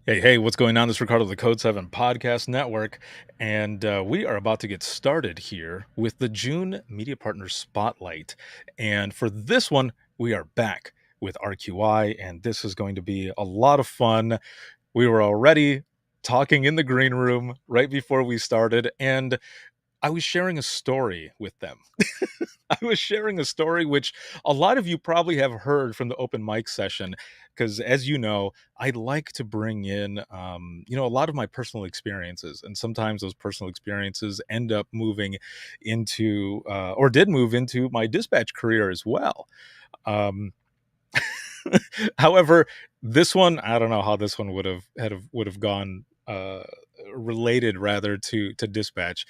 Hey, what's going on? This is Ricardo of the Code 7 Podcast Network, and we are about to get started here with the June Media Partners Spotlight. And for this one, we are back with RQI, and this is going to be a lot of fun. We were already talking in the green room right before we started, and I was sharing a story with them. I was sharing a story which a lot of you probably have heard from the open mic session, because as you know, I like to bring in, a lot of my personal experiences, and sometimes those personal experiences end up moving into, or did move into my dispatch career as well. Um, However, this one, I don't know how this one would have gone related rather to dispatch.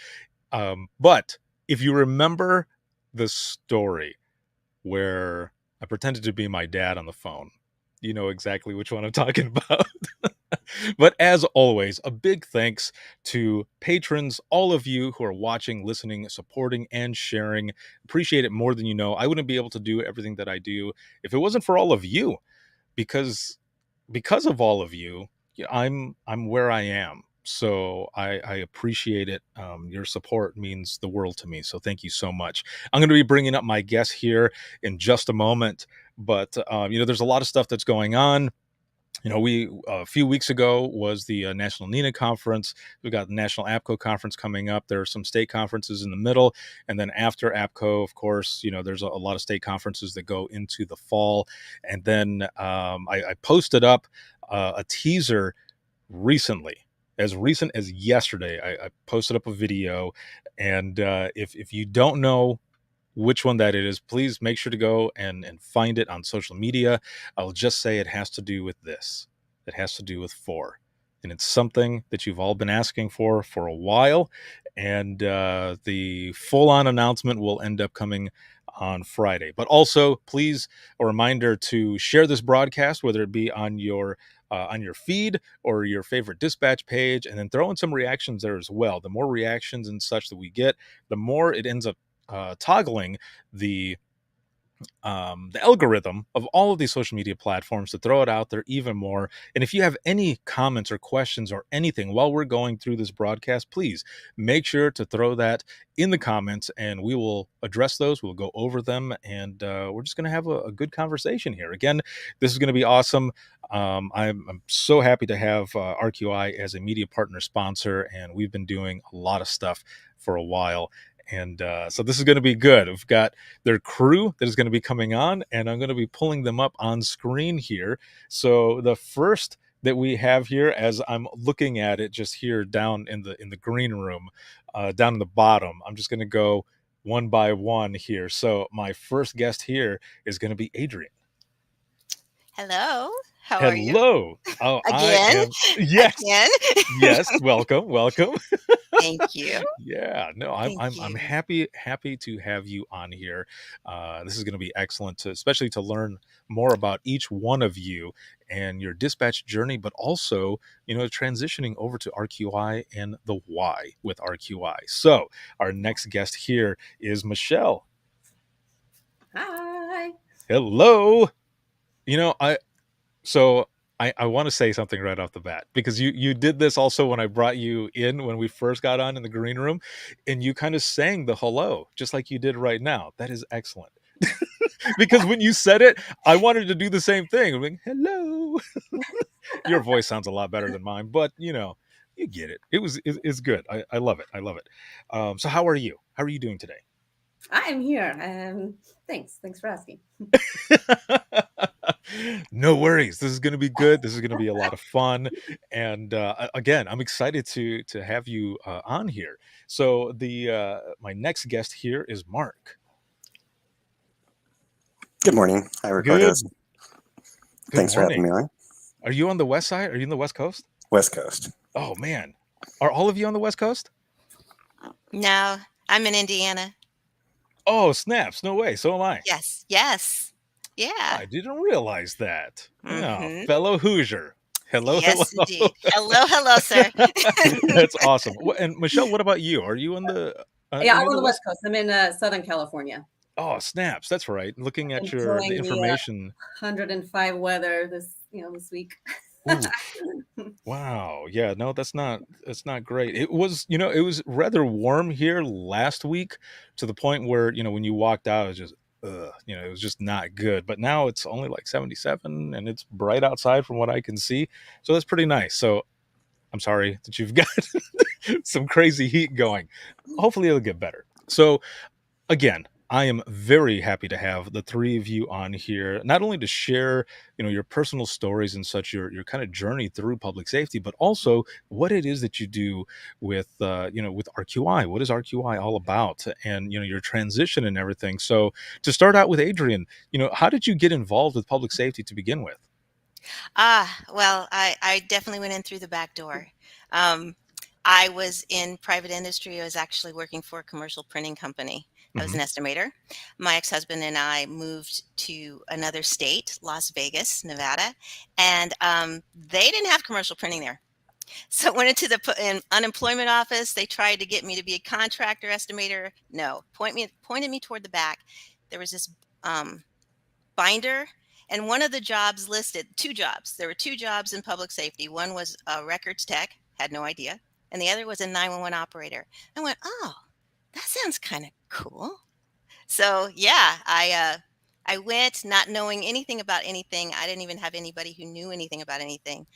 But if you remember the story where I pretended to be my dad on the phone, you know exactly which one I'm talking about. But as always, a big thanks to patrons, all of you who are watching, listening, supporting, and sharing. Appreciate it more than you know. I wouldn't be able to do everything that I do if it wasn't for all of you, because of all of you, I'm where I am. So I appreciate it. Your support means the world to me. So thank you so much. I'm going to be bringing up my guest here in just a moment, but there's a lot of stuff that's going on. We a few weeks ago was the National NINA conference. We got the National APCO conference coming up. There are some state conferences in the middle, and then after APCO, of course, there's a lot of state conferences that go into the fall. And then I posted up a teaser recently. As recent as yesterday, I posted up a video, and if you don't know which one that it is, please make sure to go and find it on social media. I'll just say it has to do with this. It has to do with four. And it's something that you've all been asking for a while. And the full on announcement will end up coming on Friday. But also, please, a reminder to share this broadcast, whether it be on your feed or your favorite dispatch page, and then throw in some reactions there as well. The more reactions and such that we get, the more it ends up toggling the algorithm of all of these social media platforms to throw it out there even more. And if you have any comments or questions or anything while we're going through this broadcast, please make sure to throw that in the comments, and we will address those. We'll go over them, and we're just going to have a good conversation here. Again, this is going to be awesome. I'm so happy to have RQI as a media partner sponsor, and we've been doing a lot of stuff for a while. And so this is going to be good. We've got their crew that is going to be coming on, and I'm going to be pulling them up on screen here. So the first that we have here, as I'm looking at it just here down in the green room, down in the bottom, I'm just going to go one by one here. So my first guest here is going to be Adrian. Hello. How are you? Hello. Oh, I Again? am. Yes. Again? Yes. Welcome. Thank you. Yeah, no, I'm Thank I'm I'm you. happy to have you on here. This is going to be excellent, especially to learn more about each one of you and your dispatch journey, but also, transitioning over to RQI and the why with RQI. So, our next guest here is Michelle. Hi. Hello. You know, I So I want to say something right off the bat, because you did this also when I brought you in when we first got on in the green room, and you kind of sang the hello just like you did right now. That is excellent. Because when you said it, I wanted to do the same thing. I'm like, hello. Your voice sounds a lot better than mine, but you get it. It's good. I love it. I love it. So how are you? How are you doing today? I am here. Thanks. Thanks for asking. No worries. This is going to be good. This is going to be a lot of fun. And again, I'm excited to have you on here. So the my next guest here is Mark. Good morning. Hi, Ricardo. Good. Good Thanks for having morning. me on. Are you on the west side? Are you in the West Coast? West Coast. Oh man, are all of you on the West Coast? No, I'm in Indiana. Oh snaps! No way. So am I. Yes. Yes. Yeah. I didn't realize that. Yeah, Mm-hmm. fellow Hoosier. Hello. Yes, indeed. Hello, sir. That's awesome. And Michelle, what about you? Are you on the? Yeah, Are I'm you in on the the West? West Coast. I'm in Southern California. Oh snaps! That's right. Looking at the Enjoying the information. 105 weather this week. Oof. Wow. Yeah, no, that's not great. It was, it was rather warm here last week to the point where, when you walked out, it was just it was just not good. But now it's only like 77 and it's bright outside from what I can see. So that's pretty nice. So I'm sorry that you've got some crazy heat going. Hopefully it'll get better. So again, I am very happy to have the three of you on here, not only to share, your personal stories and such, your kind of journey through public safety, but also what it is that you do with RQI. What is RQI all about? And your transition and everything. So to start out with Adrian, how did you get involved with public safety to begin with? Well, I definitely went in through the back door. Um, I was in private industry. I was actually working for a commercial printing company. I was Hmm. an estimator. My ex-husband and I moved to another state, Las Vegas, Nevada, and they didn't have commercial printing there. So I went into the unemployment office. They tried to get me to be a contractor estimator. No, pointed me toward the back. There was this um, binder, and one of the jobs listed two jobs. There were two jobs in public safety. One was a records tech, had no idea, and the other was a 911 operator. I went, oh, that sounds kind of cool. So yeah, I went not knowing anything about anything. I didn't even have anybody who knew anything about anything.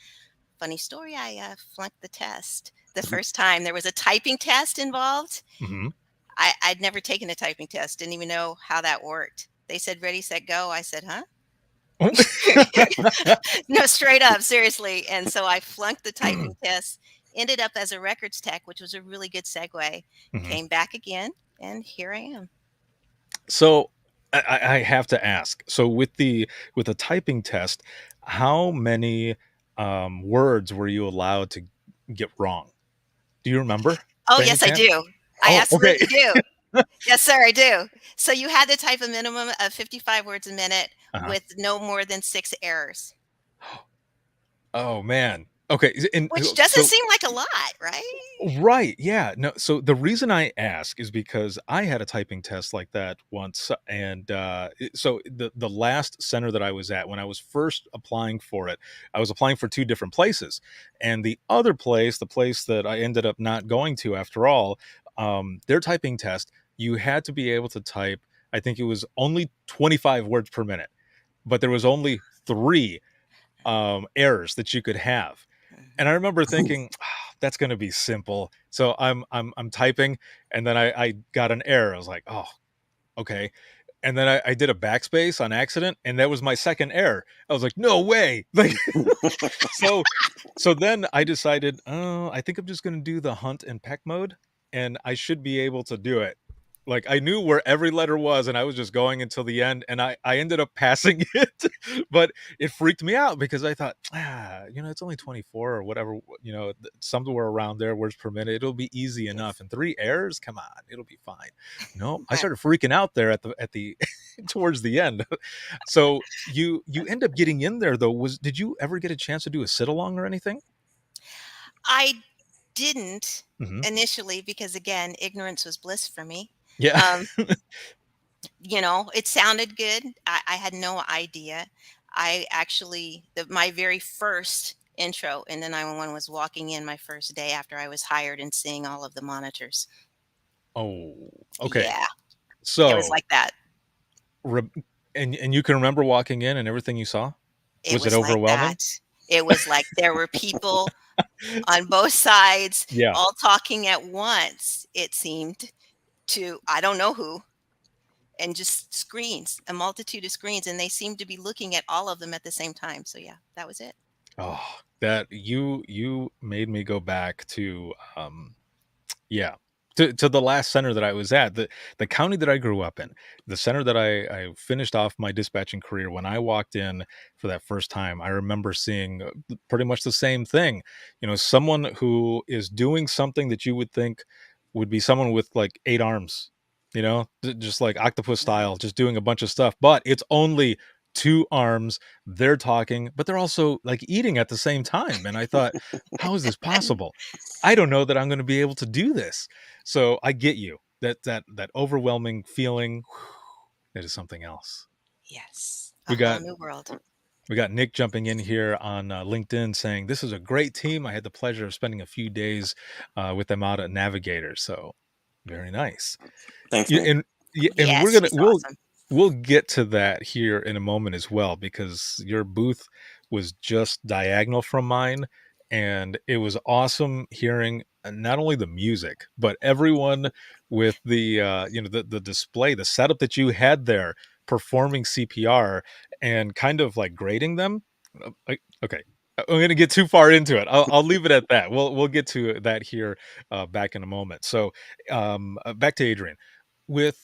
Funny story, I flunked the test the first time. There was a typing test involved. Hmm. I'd never taken a typing test, didn't even know how that worked. They said, ready, set, go. I said, huh? No, straight up, seriously. And so I flunked the typing test, ended up as a records tech, which was a really good segue. Hmm. Came back again, and here I am. So I have to ask. So with the typing test, how many words were you allowed to get wrong? Do you remember Oh, by any yes, I chance? do. I Oh, okay. absolutely do. Yes, sir, I do. So you had to type a minimum of 55 words a minute Uh-huh. with no more than 6 errors, Oh man. Okay. And which doesn't so seem like a lot, right? right, yeah. No, so the reason I ask is because I had a typing test like that once, and so the last center that I was at when I was first applying for it, I was applying for two different places, and the other place, the place that I ended up not going to after all, their typing test, you had to be able to type. I think it was only 25 words per minute, but there was only three errors that you could have. And I remember thinking, that's going to be simple. So I'm typing, and then I got an error. I was like, oh, okay. And then I did a backspace on accident, and that was my second error. I was like, no way. Like, so so then I decided, oh, I think I'm just going to do the hunt and peck mode, and I should be able to do it. Like I knew where every letter was, and I was just going until the end, and I ended up passing it, but it freaked me out because I thought, it's only 24 or whatever, somewhere around there words per minute. It'll be easy enough. Yes. And three errors, come on, it'll be fine. No, I Right. started freaking out there at the towards the end. So you end up getting in there though. Did you ever get a chance to do a sit along or anything? I didn't Hmm. initially because, again, ignorance was bliss for me. Yeah. Um, it sounded good. I had no idea. I actually, my very first intro in the 911 was walking in my first day after I was hired and seeing all of the monitors. Oh, okay. Yeah, it was So, like that. re- and you can remember walking in and everything you saw? It Was it was like that. overwhelming? It was like there were people on both sides Yeah. all talking at once, it seemed, to I don't know who, and just screens, a multitude of screens, and they seemed to be looking at all of them at the same time. So yeah, that was it. Oh, that you made me go back to yeah. To the last center that I was at, the county that I grew up in, the center that I finished off my dispatching career. When I walked in for that first time, I remember seeing pretty much the same thing. Someone who is doing something that you would think would be someone with like 8 arms, just like octopus Mhm. style, just doing a bunch of stuff, but it's only 2 arms. They're talking, but they're also like eating at the same time. And I thought, how is this possible? I don't know that I'm going to be able to do this. So I get you. That overwhelming feeling, it is something else. Yes, a We whole got new world. We got Nick jumping in here on LinkedIn saying, "This is a great team. I had the pleasure of spending a few days with them out at Navigator." So very nice. Thanks, Yeah, Nick. and yeah, and Yes, she's awesome. we'll get to that here in a moment as well, because your booth was just diagonal from mine, and it was awesome hearing not only the music but everyone with the the display, the setup that you had there performing CPR and kind of like grading them. Okay. I'm going to get too far into it. I'll leave it at that. We'll get to that here back in a moment. So back to Adrian with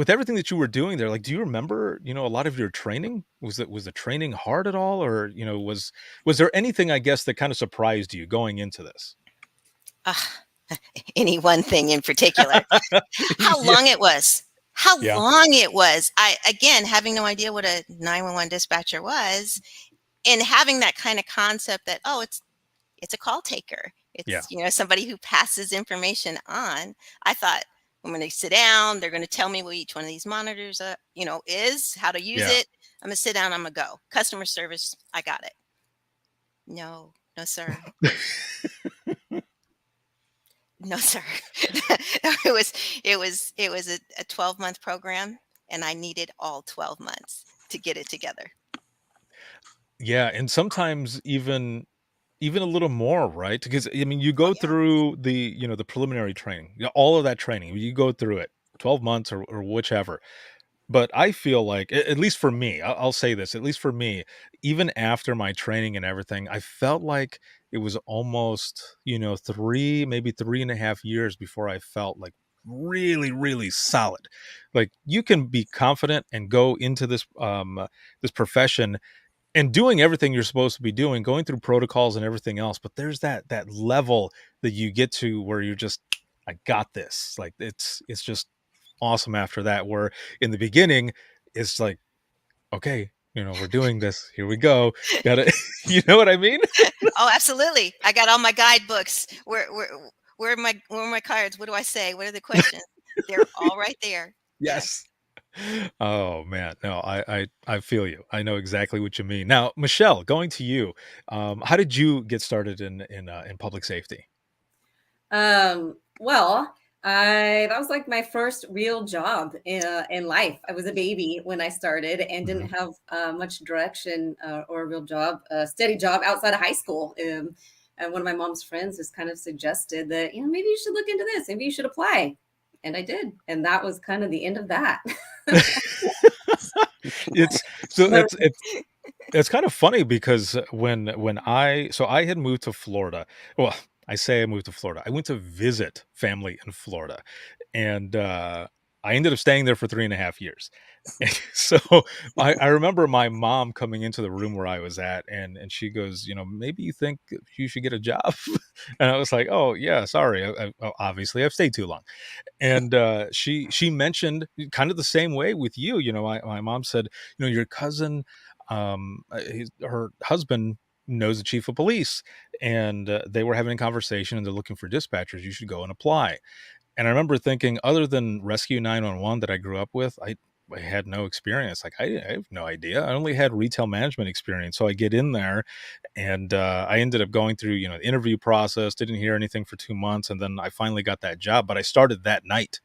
everything that you were doing there. Like, do you remember, a lot of your training? Was the training hard at all, or was there anything, I guess, that kind of surprised you going into this? Ah, any one thing in particular? How Yeah, long it was. How yeah, long it was. I again, having no idea what a 911 dispatcher was, and having that kind of concept that, oh, it's a call taker. yeah, It's, somebody who passes information on. I thought, I'm going to sit down. They're going to tell me what each one of these monitors, is, how to use yeah. it. I'm going to sit down. I'm going to go. Customer service. I got it. No, no, sir. No, sir. it was a 12-month program, and I needed all 12 months to get it together. Yeah, and sometimes even a little more, right? Because I mean, you Oh go yeah. through the the preliminary training, all of that training. You go through it, 12 months or whichever. But I feel like, at least for me, I'll say this, at least for me, even after my training and everything, I felt like it was almost, 3, maybe 3.5 years before I felt like really, really solid. Like, you can be confident and go into this profession and doing everything you're supposed to be doing, going through protocols and everything else. But there's that level that you get to where you're just, I got this. Like, it's just awesome after that. Where in the beginning, it's like, okay, we're doing this. Here we go. Got it. You know what I mean? Oh, absolutely. I got all my guidebooks. Where are my cards? What do I say? What are the questions? They're all right there. Yes. Yes. Oh man, no, I feel you. I know exactly what you mean. Now, Michelle, going to you, how did you get started in public safety? Well, I that was like my first real job in life. I was a baby when I started and didn't Mhm. have much direction or a real job, a steady job outside of high school. And one of my mom's friends just kind of suggested that, maybe you should look into this. Maybe you should apply. And I did. And that was kind of the end of that. It's so But it's kind of funny because I had moved to Florida. Well, I say I moved to Florida. I went to visit family in Florida, and I ended up staying there for 3.5 years. So I remember my mom coming into the room where I was at, and she goes, maybe you think you should get a job, and I was like, oh yeah, sorry, obviously I've stayed too long. And she mentioned kind of the same way with you. My mom said, your cousin, her husband knows the chief of police, and they were having a conversation, and they're looking for dispatchers. You should go and apply. And I remember thinking, other than Rescue 911 that I grew up with, I had no experience. Like, I have no idea. I only had retail management experience. So I get in there, and I ended up going through, the interview process, didn't hear anything for 2 months. And then I finally got that job, but I started that night,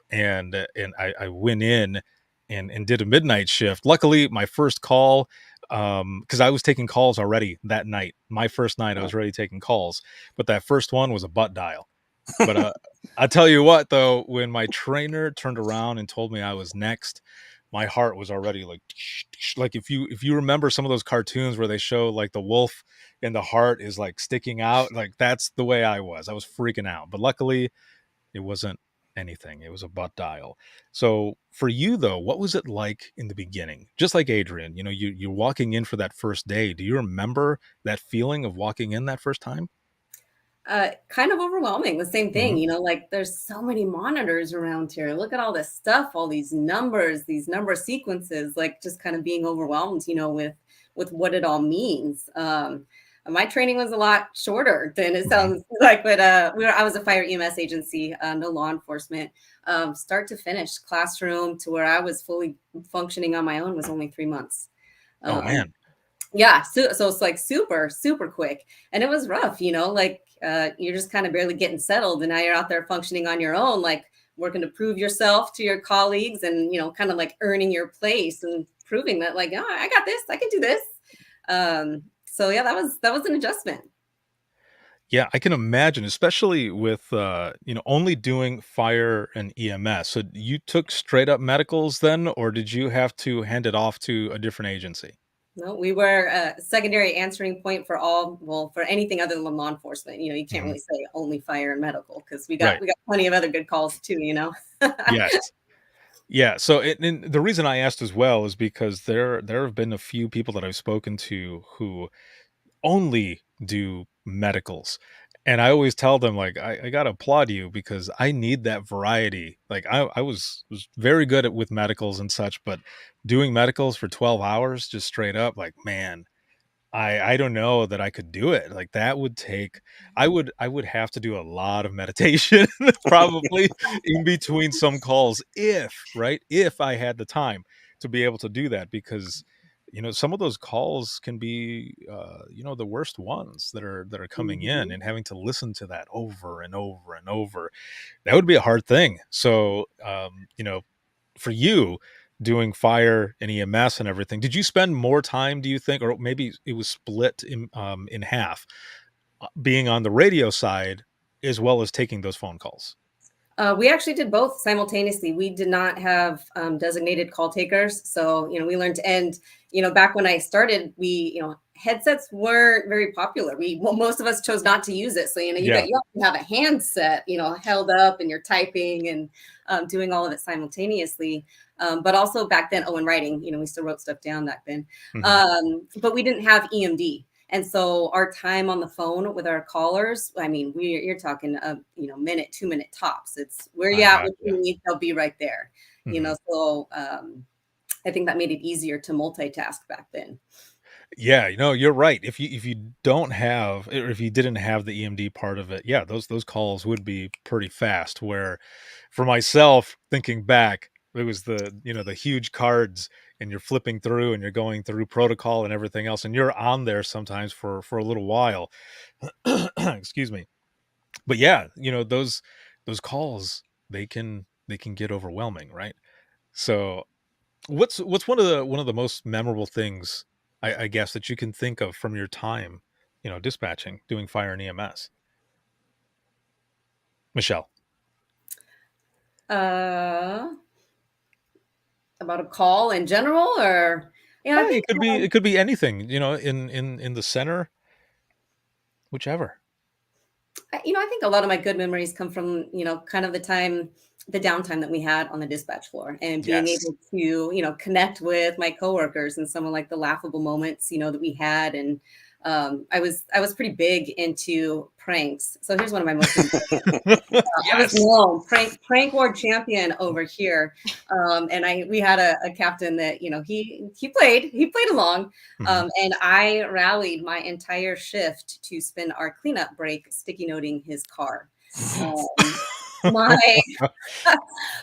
and I went in and did a midnight shift. Luckily, my first call, because I was taking calls already that night. My first night, I was already taking calls, but that first one was a butt dial. But I tell you what, though, when my trainer turned around and told me I was next, my heart was already like, if you remember some of those cartoons where they show like the wolf and the heart is like sticking out, like that's the way I was. I was freaking out. But luckily, it wasn't anything. It was a butt dial. So for you though, what was it like in the beginning? Just like Adrian, you're walking in for that first day. Do you remember that feeling of walking in that first time? kind of overwhelming. The same thing, Mhm. like there's so many monitors around here. Look at all this stuff, all these number sequences, like just kind of being overwhelmed, with what it all means. My training was a lot shorter than it Mhm. sounds like, but I was a fire EMS agency, no law enforcement. Start to finish, classroom to where I was fully functioning on my own was only 3 months. Oh Um, man. Yeah, so it's like super, super quick. And it was rough, like you're just kind of barely getting settled. And now you're out there functioning on your own, like working to prove yourself to your colleagues and, kind of like earning your place and proving that, like, oh, I got this, I can do this. So yeah, that was an adjustment. Yeah, I can imagine, especially with, only doing fire and EMS. So you took straight up medicals then, or did you have to hand it off to a different agency? No, we were a secondary answering point for for anything other than law enforcement. You can't Mhm. really say only fire and medical because we got Right. we got plenty of other good calls too. Yes. Yeah, so and the reason I asked as well is because there have been a few people that I've spoken to who only do medicals. And I always tell them, like, I gotta applaud you because I need that variety. Like I was very good at with medicals and such, but doing medicals for 12 hours just straight up, like, man, I don't know that I could do it. Like, that would take I would have to do a lot of meditation probably in between some calls if, right? If I had the time to be able to do that because, some of those calls can be, the worst ones that are coming in Mhm. and having to listen to that over and over and over. That would be a hard thing. So, for you doing fire and EMS and everything, did you spend more time, do you think, or maybe it was split in half, being on the radio side as well as taking those phone calls? We actually did both simultaneously. We did not have designated call takers, so we learned. And back when I started, headsets weren't very popular. Most of us chose not to use it. So Yeah. you have to have a handset, held up, and you're typing and doing all of it simultaneously. But also back then, and writing. We still wrote stuff down back then. Mhm. But we didn't have EMD. And so our time on the phone with our callers, I mean, you're talking minute, 2 minute tops. It's where I you at, what gotcha. you need, they'll be right there. Mhm. So I think that made it easier to multitask back then. Yeah, you're right. If you don't have, or if you didn't have the EMD part of it, yeah, those calls would be pretty fast. Where for myself, thinking back, it was the huge cards and you're flipping through and you're going through protocol and everything else, and you're on there sometimes for a little while. Excuse me. But yeah, those calls, they can get overwhelming, right? So what's one of the most memorable things, I guess, that you can think of from your time, dispatching, doing fire and EMS? Michelle. Uh, about a call in general, or I It think could be anything, in the center, whichever. I think a lot of my good memories come from, kind of the downtime that we had on the dispatch floor and being Yes. able to, connect with my coworkers and some of like the laughable moments, that we had. And I was pretty big into pranks. So here's one of my most I was Yes. known prank war champion over here, and we had a captain that he played along, Mhm. and I rallied my entire shift to spend our cleanup break sticky noting his car. Um, my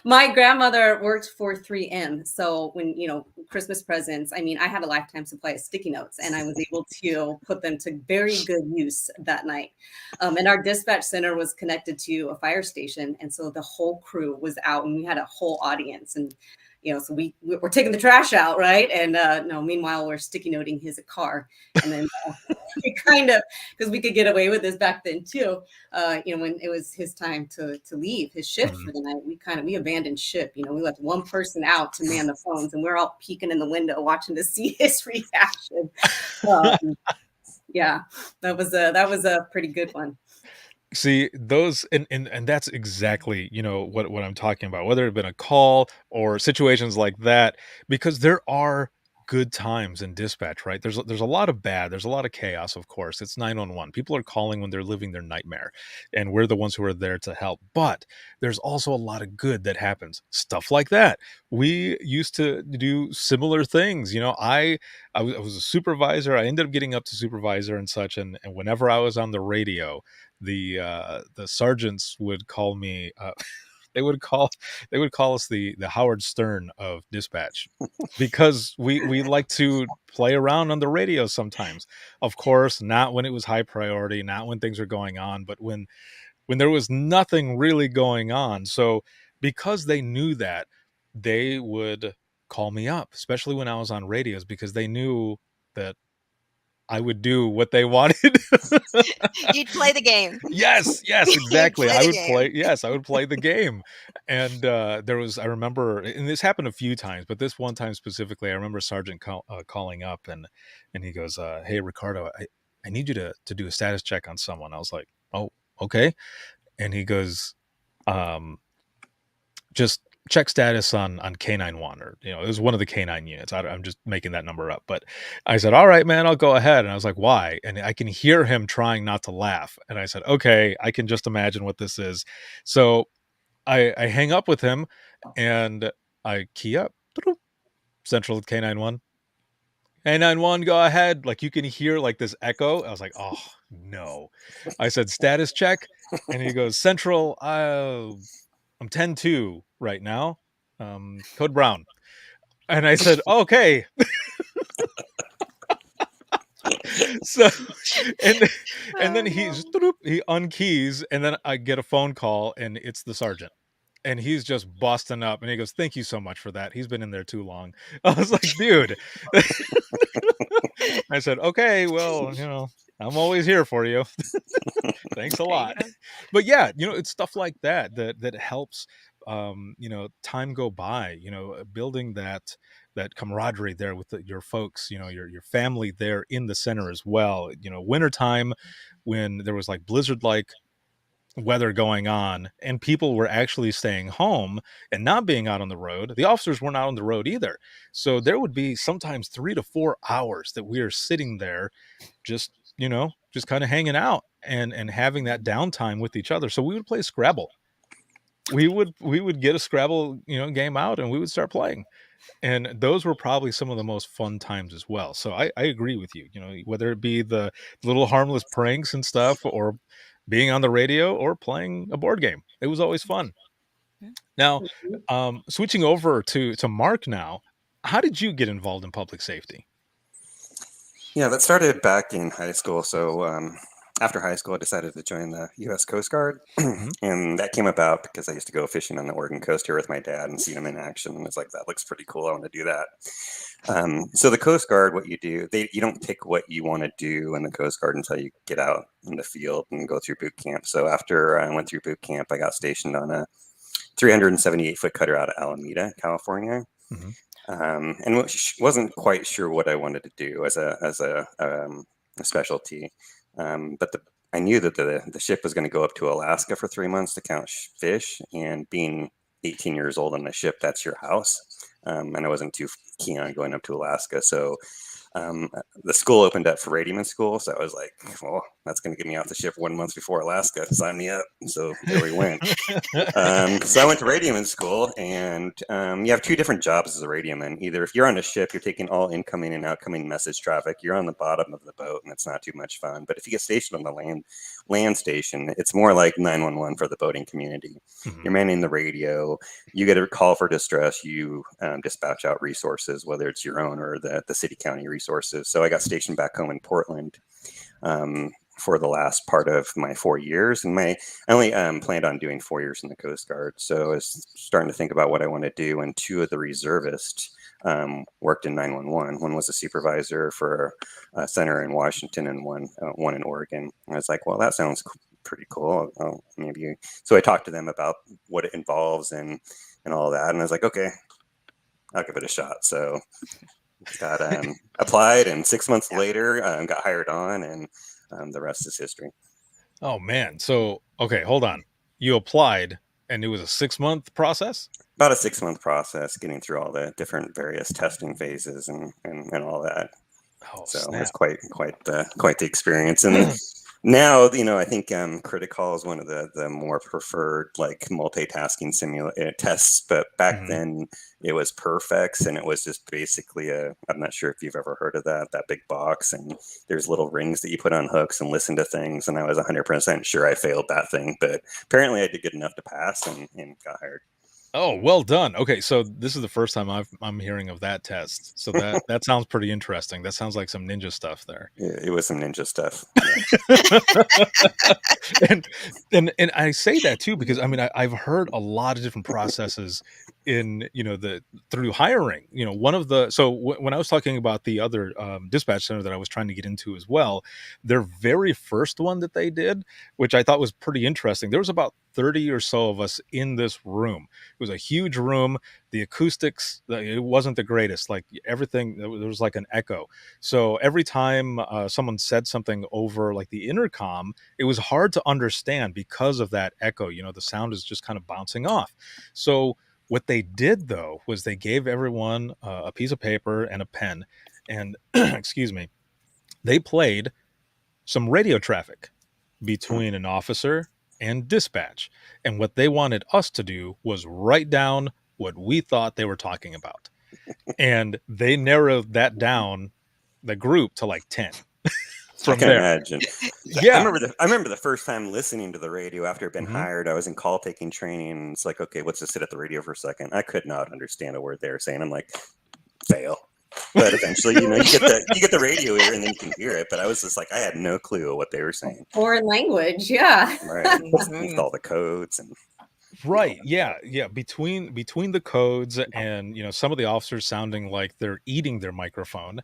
my grandmother worked for 3M. So when, Christmas presents, I mean, I had a lifetime supply of sticky notes and I was able to put them to very good use that night. And our dispatch center was connected to a fire station. And so the whole crew was out and we had a whole audience. And, so we're taking the trash out, right? And no, meanwhile, we're sticky noting his car. And then we kind of, because we could get away with this back then too, when it was his time to leave his shift Mhm. for the night, we abandoned ship. We left one person out to man the phones, and we're all peeking in the window watching to see his reaction. Um, yeah, that was a pretty good one. See, those and that's exactly, what I'm talking about, whether it been a call or situations like that, because there are good times in dispatch, right? There's a lot of bad, there's a lot of chaos, of course. It's 911. People are calling when they're living their nightmare, and we're the ones who are there to help. But there's also a lot of good that happens. Stuff like that. We used to do similar things. I was a supervisor. I ended up getting up to supervisor and such, and whenever I was on the radio, the sergeants would call me they would call us the Howard Stern of dispatch, because we like to play around on the radio sometimes. Of course, not when it was high priority, not when things are going on, but when there was nothing really going on. So because they knew that, they would call me up, especially when I was on radios, because they knew that I would do what they wanted. You'd play the game. Yes, You'd exactly. play I the would game. play, I would play the game. And I remember, and this happened a few times, but this one time specifically, I remember Sergeant calling up, and he goes, "Hey, Ricardo, I need you to do a status check on someone." I was like, "Oh, okay." And he goes, um, "Just check status on K91," or, it was one of the K9 units. I'm just making that number up, but I said, "All right, man, I'll go ahead." And I was like, "Why?" And I can hear him trying not to laugh. And I said, "Okay, I can just imagine what this is." So I hang up with him, and I key up, Central K91. K91, go ahead. Like, you can hear like this echo. I was like, "Oh no." I said, "Status check," and he goes, "Central, I'm 10-2 right now. Code Brown." And I said, "Okay." So, and and Oh, then he unkeys, and then I get a phone call, and it's the sergeant. And he's just busting up, and he goes, "Thank you so much for that. He's been in there too long." I was like, "Dude." I said, "Okay, well, I'm always here for you. Thanks a there you lot." go. But yeah, it's stuff like that helps, time go by, building that camaraderie there with your folks, your family there in the center as well. Wintertime, when there was like blizzard like weather going on and people were actually staying home and not being out on the road, the officers weren't out on the road either. So there would be sometimes 3 to 4 hours that we are sitting there, just just kind of hanging out and having that downtime with each other. So we would play Scrabble. We would get a Scrabble game out, and we would start playing. And those were probably some of the most fun times as well. So I agree with you, whether it be the little harmless pranks and stuff, or being on the radio, or playing a board game, it was always fun. Now, Mhm. switching over to Mark now, how did you get involved in public safety? Yeah, that started back in high school. So after high school, I decided to join the U.S. Coast Guard, Mhm. and that came about because I used to go fishing on the Oregon coast here with my dad and see them in action, and it's like, that looks pretty cool. I want to do that. So the Coast Guard, what you do, you don't pick what you want to do in the Coast Guard until you get out in the field and go through boot camp. So after I went through boot camp, I got stationed on a 378-foot cutter out of Alameda, California. Mhm. And wasn't quite sure what I wanted to do as a specialty. But I knew that the ship was going to go up to Alaska for 3 months to count fish, and being 18 years old on a ship, that's your house. And I wasn't too keen on going up to Alaska. So the school opened up for radioman school. So I was like, well, that's going to get me off the ship 1 month before Alaska. Sign me up. So there we went. So I went to radioman school, and you have two different jobs as a radioman. Either if you're on a ship, you're taking all incoming and outgoing message traffic. You're on the bottom of the boat, and it's not too much fun. But if you get stationed on the land station, it's more like 911 for the boating community. Mhm. You're manning the radio. You get a call for distress. You dispatch out resources, whether it's your own or the city county resources. So I got stationed back home in Portland. For the last part of my 4 years, and I only planned on doing 4 years in the Coast Guard. So I was starting to think about what I want to do, and two of the reservists worked in 911. One was a supervisor for a center in Washington, and one in Oregon. And I was like, well, that sounds pretty cool. Maybe. So I talked to them about what it involves and all that, and I was like, okay, I'll give it a shot. So got applied, and 6 months later got hired on, and the rest is history. Oh man. So, okay, hold on. You applied, and it was a 6-month process? About a 6 month process, getting through all the different various testing phases and all that. Oh, So it was snap. quite the experience. And Now, I think Critical is one of the more preferred like multitasking tests, but back Mhm. then it was Perfex, and it was just basically I'm not sure if you've ever heard of that big box, and there's little rings that you put on hooks and listen to things, and I was 100% sure I failed that thing, but apparently I did good enough to pass and got hired. Oh, well done. Okay, so this is the first time I'm hearing of that test. So that sounds pretty interesting. That sounds like some ninja stuff there. It was some ninja stuff. and and I say that too because I mean I've heard a lot of different processes in the through hiring. One of the when I was talking about the other dispatch center that I was trying to get into as well, their very first one that they did, which I thought was pretty interesting. There was about 30 or so of us in this room. It was a huge room. The acoustics, it wasn't the greatest. Like everything, there was like an echo. So every time someone said something over like the intercom, it was hard to understand because of that echo. The sound is just kind of bouncing off. So what they did though was they gave everyone a piece of paper and a pen, and excuse me, they played some radio traffic between an officer and dispatch. And what they wanted us to do was write down what we thought they were talking about. And they narrowed that down, the group, to like 10 I from can there. imagine. Yeah. I remember the first time listening to the radio after I'd been Mhm. hired. I was in call taking training, and it's like, okay, let's just sit at the radio for a second. I could not understand a word they were saying. I'm like, fail. But eventually, you get the radio ear, and then you can hear it. But I was just like, I had no clue what they were saying. Foreign language, yeah. Right, with Mhm. all the codes and Right. Yeah. Yeah. Between the codes and some of the officers sounding like they're eating their microphone,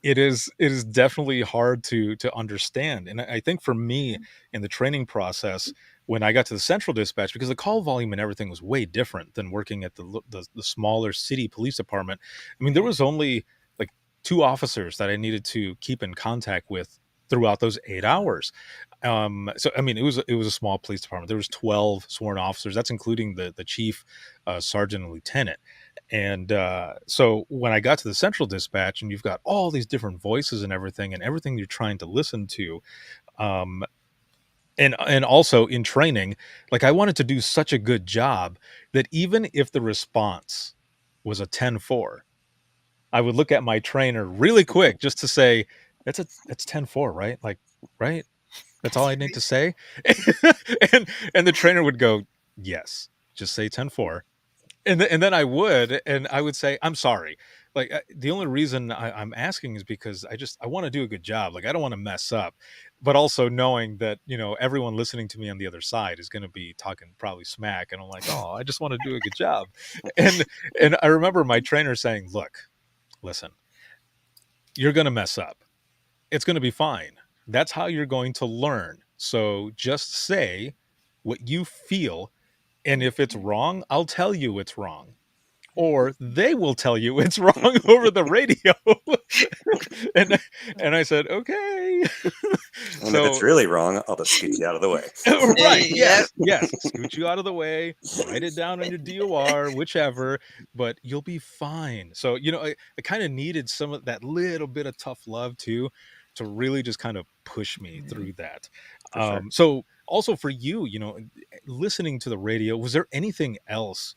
it is definitely hard to understand. And I think for me in the training process, when I got to the central dispatch, because the call volume and everything was way different than working at the smaller city police department. I mean, there was only like 2 officers that I needed to keep in contact with throughout those 8 hours. So I mean, it was a small police department. There was 12 sworn officers. That's including the chief, sergeant, and lieutenant. And so when I got to the central dispatch, and you've got all these different voices and everything you're trying to listen to, um, and also in training, like I wanted to do such a good job that even if the response was a 10-4, I would look at my trainer really quick just to say, that's 10-4, right? Like, right? That's all I need to say. And the trainer would go, yes, just say 10-4. And then I would say, I'm sorry. Like the only reason I'm asking is because I want to do a good job. Like I don't want to mess up, but also knowing that everyone listening to me on the other side is going to be talking probably smack, and I'm like, oh, I just want to do a good job. And I remember my trainer saying, look, listen, you're going to mess up. It's going to be fine. That's how you're going to learn. So just say what you feel, and if it's wrong, I'll tell you it's wrong, or they will tell you it's wrong over the radio. and and I said, okay. and if it's So really wrong, I'll just scoot you out of the way. right, Yep. yes, scoot you out of the way, write it down on your DOR, whichever, but you'll be fine. So I kind of needed some of that little bit of tough love too, to really just kind of push me through that. For sure. So also for you, listening to the radio, was there anything else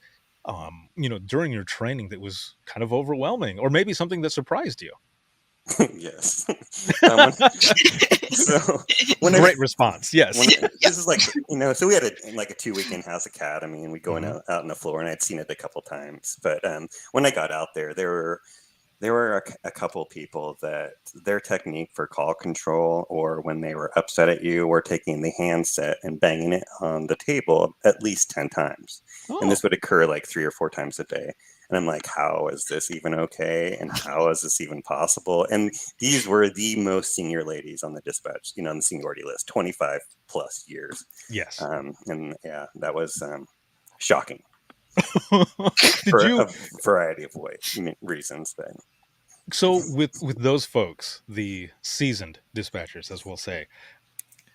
during your training that was kind of overwhelming, or maybe something that surprised you? Yes. um, so when I Great response. Yes. this is like so we had a 2-week in-house academy, and we go Mhm. out on the floor, and I'd seen it a couple times, but when I got out there were a couple people that their technique for call control, or when they were upset at you, were taking the handset and banging it on the table at least 10 times, and Oh. this would occur like 3 or 4 times a day. And I'm like, how is this even okay? And how is this even possible? And these were the most senior ladies on the dispatch, on the seniority list, 25 plus years. Yes. And yeah, that was shocking Did for you a variety of reasons. But so with those folks, the seasoned dispatchers, as we'll say,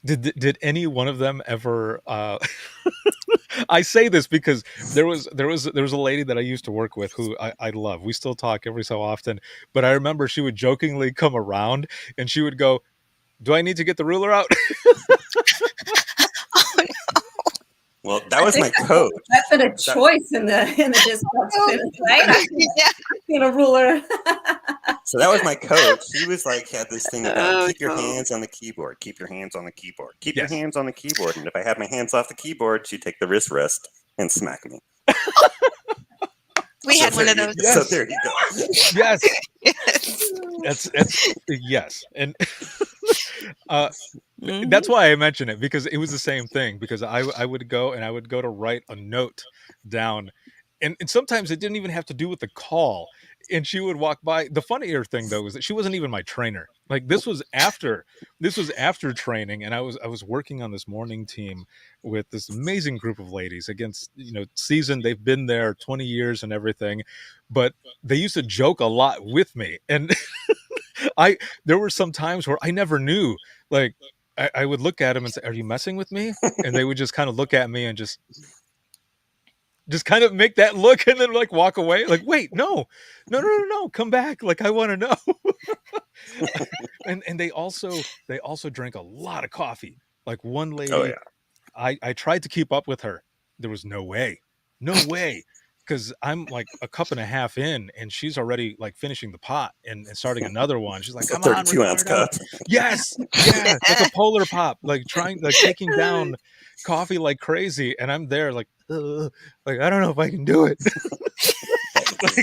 did any one of them ever I say this because there was a lady that I used to work with who I love. We still talk every so often, but I remember she would jokingly come around and she would go, Do I need to get the ruler out? Oh, Well, that I was think my coach. that's been a choice in the dispatch finish, right? I've yeah. seen a ruler. So that was my coach. He was like, had this thing about Oh, keep your no. hands on the keyboard, keep your hands on the keyboard, keep your Yes. hands on the keyboard. And if I had my hands off the keyboard, she'd take the wrist rest and smack me. We So had one there of those. Yes. So there you go. Yes. Yes. That's yes. And Mhm. that's why I mention it, because it was the same thing, because I would go and I would go to write a note down, and sometimes it didn't even have to do with the call, and she would walk by. The funnier thing though is that she wasn't even my trainer. Like this was after training, and I was working on this morning team with this amazing group of ladies against, seasoned, they've been there 20 years and everything, but they used to joke a lot with me, and there were some times where I never knew, like I would look at them and say, "Are you messing with me?" And they would just kind of look at me and just kind of make that look, and then like walk away. Like, wait, no, no, no, no, no, come back. Like, I want to know. And they also drank a lot of coffee. Like one Oh lady, yeah. I tried to keep up with her. There was no way, no way. Because I'm like a cup and a half in, and she's already like finishing the pot and starting another one. She's like, It's a "Come on, 32-ounce Ricardo!" cup. Yes, yeah, like a polar pop, like taking down coffee like crazy, and I'm there like, "Ugh," like I don't know if I can do it. Like,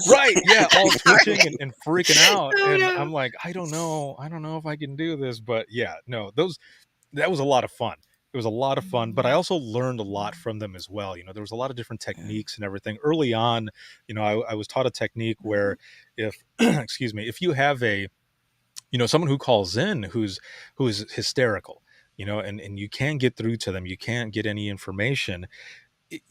right, yeah, all twitching and freaking out, Oh, and no. I'm like, I don't know if I can do this, but yeah, no, that was a lot of fun. It was a lot of fun, but I also learned a lot from them as well. There was a lot of different techniques and everything. Early on, I was taught a technique where if, excuse me, if you have someone who calls in who's hysterical, and you can't get through to them, you can't get any information.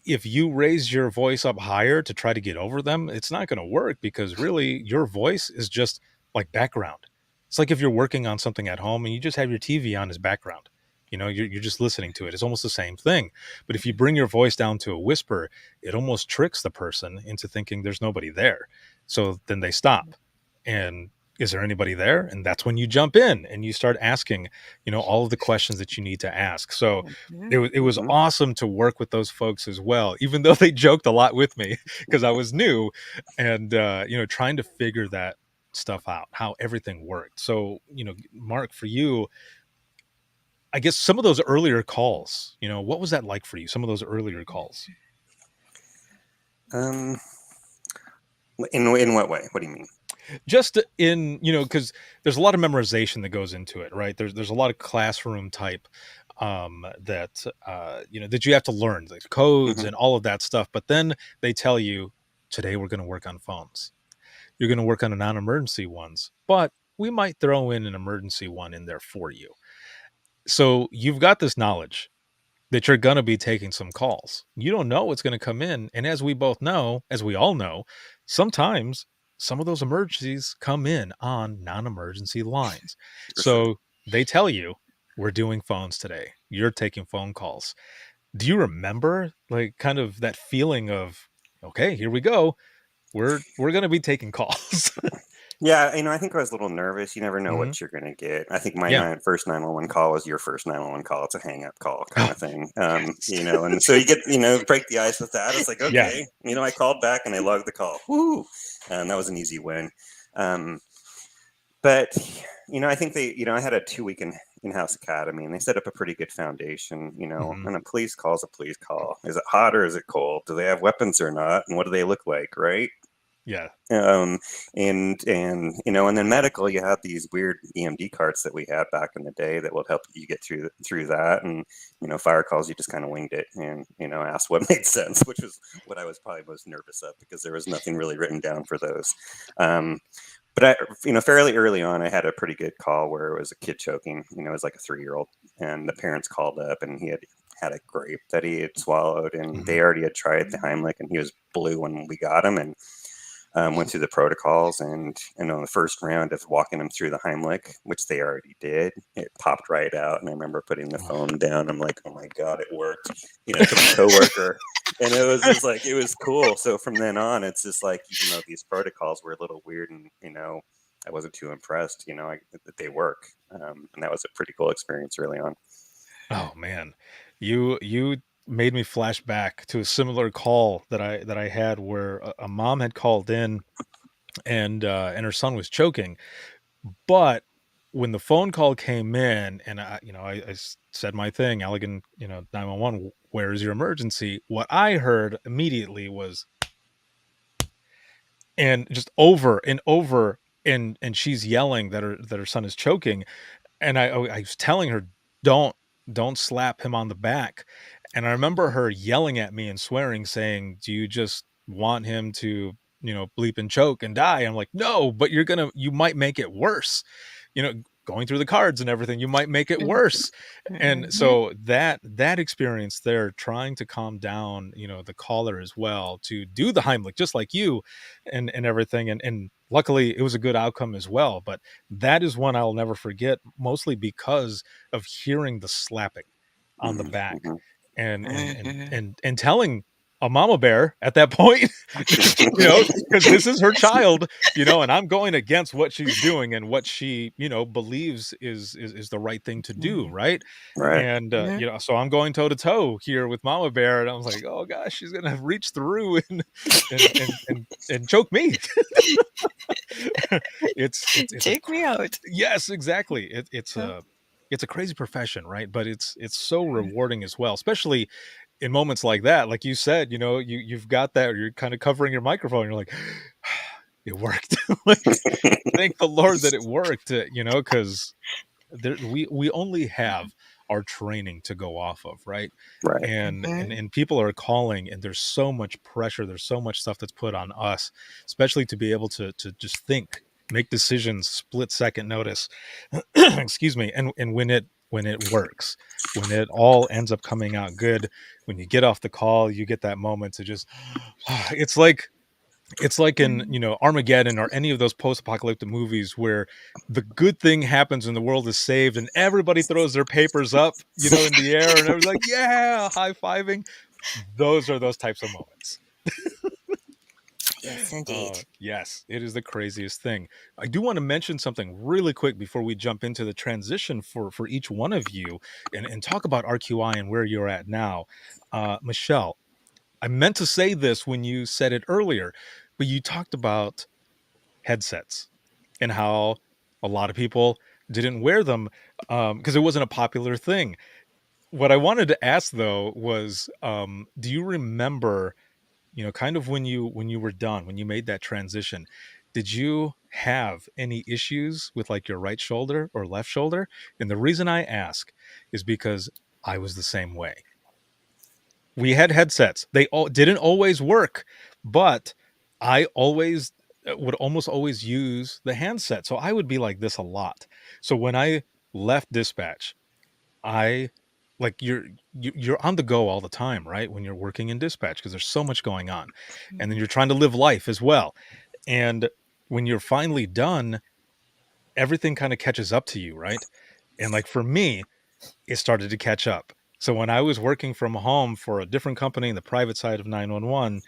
If you raise your voice up higher to try to get over them, it's not going to work, because really your voice is just like background. It's like if you're working on something at home and you just have your TV on as background, you're just listening to it. It's almost the same thing. But if you bring your voice down to a whisper, it almost tricks the person into thinking there's nobody there. So then they stop. And is there anybody there? And that's when you jump in and you start asking, all of the questions that you need to ask. So it was Mhm. awesome to work with those folks as well, even though they joked a lot with me because I was new, and trying to figure that stuff out, how everything worked. So, Mark, for you, I guess some of those earlier calls, what was that like for you? Some of those earlier calls? In what way? What do you mean? Just in, because there's a lot of memorization that goes into it, right? There's a lot of classroom type that that you have to learn, like codes Mhm. and all of that stuff. But then they tell you, today we're going to work on phones. You're going to work on the non-emergency ones, but we might throw in an emergency one in there for you. So you've got this knowledge that you're going to be taking some calls. You don't know what's going to come in. And as we both know, as we all know, sometimes some of those emergencies come in on non-emergency lines. For sure. So they tell you, we're doing phones today. You're taking phone calls. Do you remember like kind of that feeling of, okay, here we go. We're going to be taking calls. Yeah, I think I was a little nervous. You never know Mhm. what you're going to get. I think my Yeah. first 911 call was your first 911 call. It's a hang-up call kind Oh, of thing. yes. And so you get, break the ice with that. It's like, Yeah. okay, I called back and I logged the call. Woo! And that was an easy win. But, I think I had a 2-week in-house academy, and they set up a pretty good foundation, Mhm. and a police call is a police call. Is it hot or is it cold? Do they have weapons or not? And what do they look like, right? Yeah. And then medical, you have these weird EMD carts that we had back in the day that will help you get through that. And fire calls, you just kind of winged it and asked what made sense, which was what I was probably most nervous of, because there was nothing really written down for those. But I, fairly early on, I had a pretty good call where it was a kid choking. It was like a 3-year-old, and the parents called up, and he had a grape that he had swallowed, and they already had tried the Heimlich, and he was blue when we got him, and went through the protocols, and on the first round of walking them through the Heimlich, which they already did, it popped right out. And I remember putting the phone down. I'm like, oh my God, it worked. To my coworker. And it was just like, it was cool. So from then on, it's just like, even though these protocols were a little weird and, I wasn't too impressed, that they work. And that was a pretty cool experience early on. Oh man, you made me flash back to a similar call that I had where a mom had called in and her son was choking, but when the phone call came in and I said my thing, elegant, 911, where's your emergency? What I heard immediately was, and just over and over, and she's yelling that her son is choking, and I was telling her, "Don't don't slap him on the back." And I remember her yelling at me and swearing, saying, "Do you just want him to, bleep and choke and die?" I'm like, "No, but you might make it worse. Going through the cards and everything, you might make it worse." And Mhm. so that experience there, trying to calm down, the caller as well, to do the Heimlich just like you and everything. And luckily it was a good outcome as well. But that is one I'll never forget, mostly because of hearing the slapping on the back Mm-hmm. and telling a mama bear at that point, because this is her child, and I'm going against what she's doing and what she, believes is the right thing to do, Mhm. right? Right. And Mhm. so I'm going toe to toe here with mama bear, and I was like, oh gosh, she's gonna reach through and choke me. It's a Take me out. Yes, exactly. Huh. It's a crazy profession, right? But it's so rewarding as well, especially in moments like that. Like you said, you've got that, you're kind of covering your microphone, you're like, it worked. Like, thank the Lord that it worked, because we only have our training to go off of, right? Right. And, and Mhm. and people are calling, and there's so much pressure, there's so much stuff that's put on us, especially to be able to just think, make decisions, split second notice. Excuse me. And when it works, when it all ends up coming out good, when you get off the call, you get that moment to just it's like in, Mhm. Armageddon or any of those post-apocalyptic movies where the good thing happens and the world is saved and everybody throws their papers up, in the air, and everyone's like, yeah, high-fiving. Those are those types of moments. Yes, indeed. Yes, it is the craziest thing. I do want to mention something really quick before we jump into the transition for each one of you and talk about RQI and where you're at now. Michelle, I meant to say this when you said it earlier, but you talked about headsets and how a lot of people didn't wear them because it wasn't a popular thing. What I wanted to ask though was, do you remember, kind of when you were done, when you made that transition, did you have any issues with like your right shoulder or left shoulder? And the reason I ask is because I was the same way. We had headsets. They all didn't always work, but I always would almost always use the handset. So I would be like this a lot. So when I left dispatch, I like you're on the go all the time, right? When you're working in dispatch because there's so much going on. And then Mhm. you're trying to live life as well. And when you're finally done, everything kind of catches up to you, right? And like for me, it started to catch up. So when I was working from home for a different company in the private side of 911,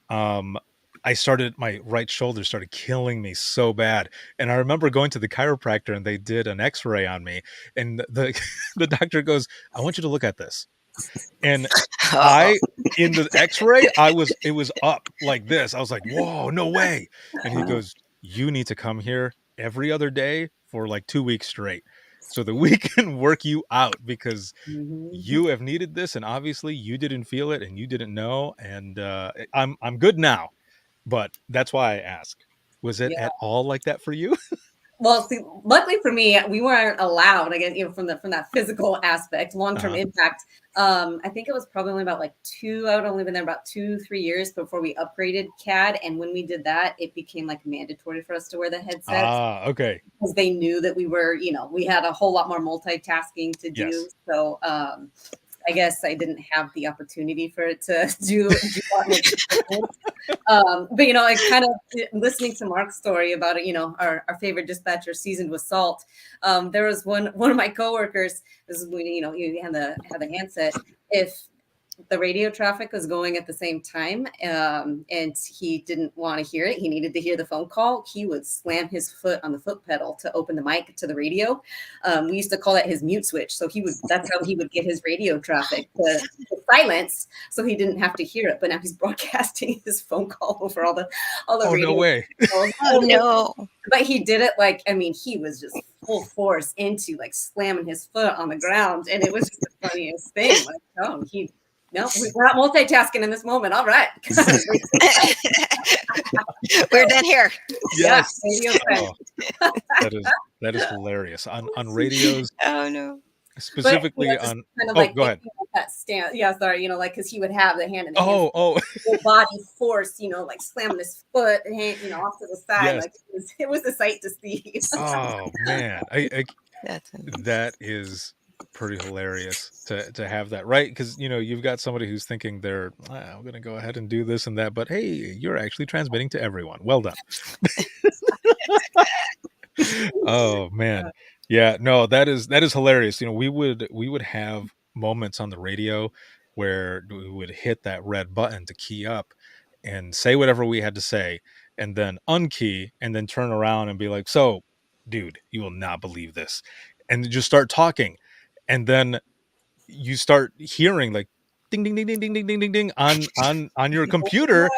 um, my right shoulder started killing me so bad. And I remember going to the chiropractor and they did an x-ray on me. And the the doctor goes, I want you to look at this. And Uh-oh. I in the x-ray, it was up like this. I was like, whoa, no way. And he Mhm. goes, you need to come here every other day for like 2 weeks straight so that we can work you out because Mhm. you have needed this and obviously you didn't feel it and you didn't know. And I'm good now, but that's why I ask. Was it Yeah. at all like that for you? Well, see, luckily for me, we weren't allowed, again, from that physical aspect, long-term Uh-huh. impact. I think it was probably only about like two, I would only been there about 2, 3 years before we upgraded CAD. And when we did that, it became like mandatory for us to wear the headsets Ah, okay. because they knew that we were, we had a whole lot more multitasking to do. Yes. So I guess I didn't have the opportunity for it to do that much difference. But I kind of listening to Mark's story about it, our favorite dispatcher seasoned with salt. There was one of my coworkers, this is when you had the handset. If the radio traffic was going at the same time, and he didn't want to hear it. He needed to hear the phone call. He would slam his foot on the foot pedal to open the mic to the radio. We used to call that his mute switch. So that's how he would get his radio traffic to silence, so he didn't have to hear it. But now he's broadcasting his phone call over all the Oh, radio. no way. Oh no. But he did it like, I mean, he was just full force into like slamming his foot on the ground, and it was just the funniest thing. Like, oh, we're not multitasking in this moment. All right. We're done here. Yes. Yeah, radio Oh, that is hilarious. On radios, Oh no. specifically just on. kind of Oh, like go ahead. that stance. Yeah, sorry. Like, because he would have the hand in the hand, Oh, full body force, like slamming his foot, and off to the side. Yes. Like it was a sight to see. oh man, That's that is pretty hilarious to have that, right? Because you've got somebody who's thinking I'm going to go ahead and do this and that, but hey, you're actually transmitting to everyone. Well done. Oh man, yeah, no, that is hilarious. We would have moments on the radio where we would hit that red button to key up and say whatever we had to say, and then unkey, and then turn around and be like, "So, dude, you will not believe this," and just start talking, and then you start hearing like ding ding ding ding ding ding ding ding ding on your computer.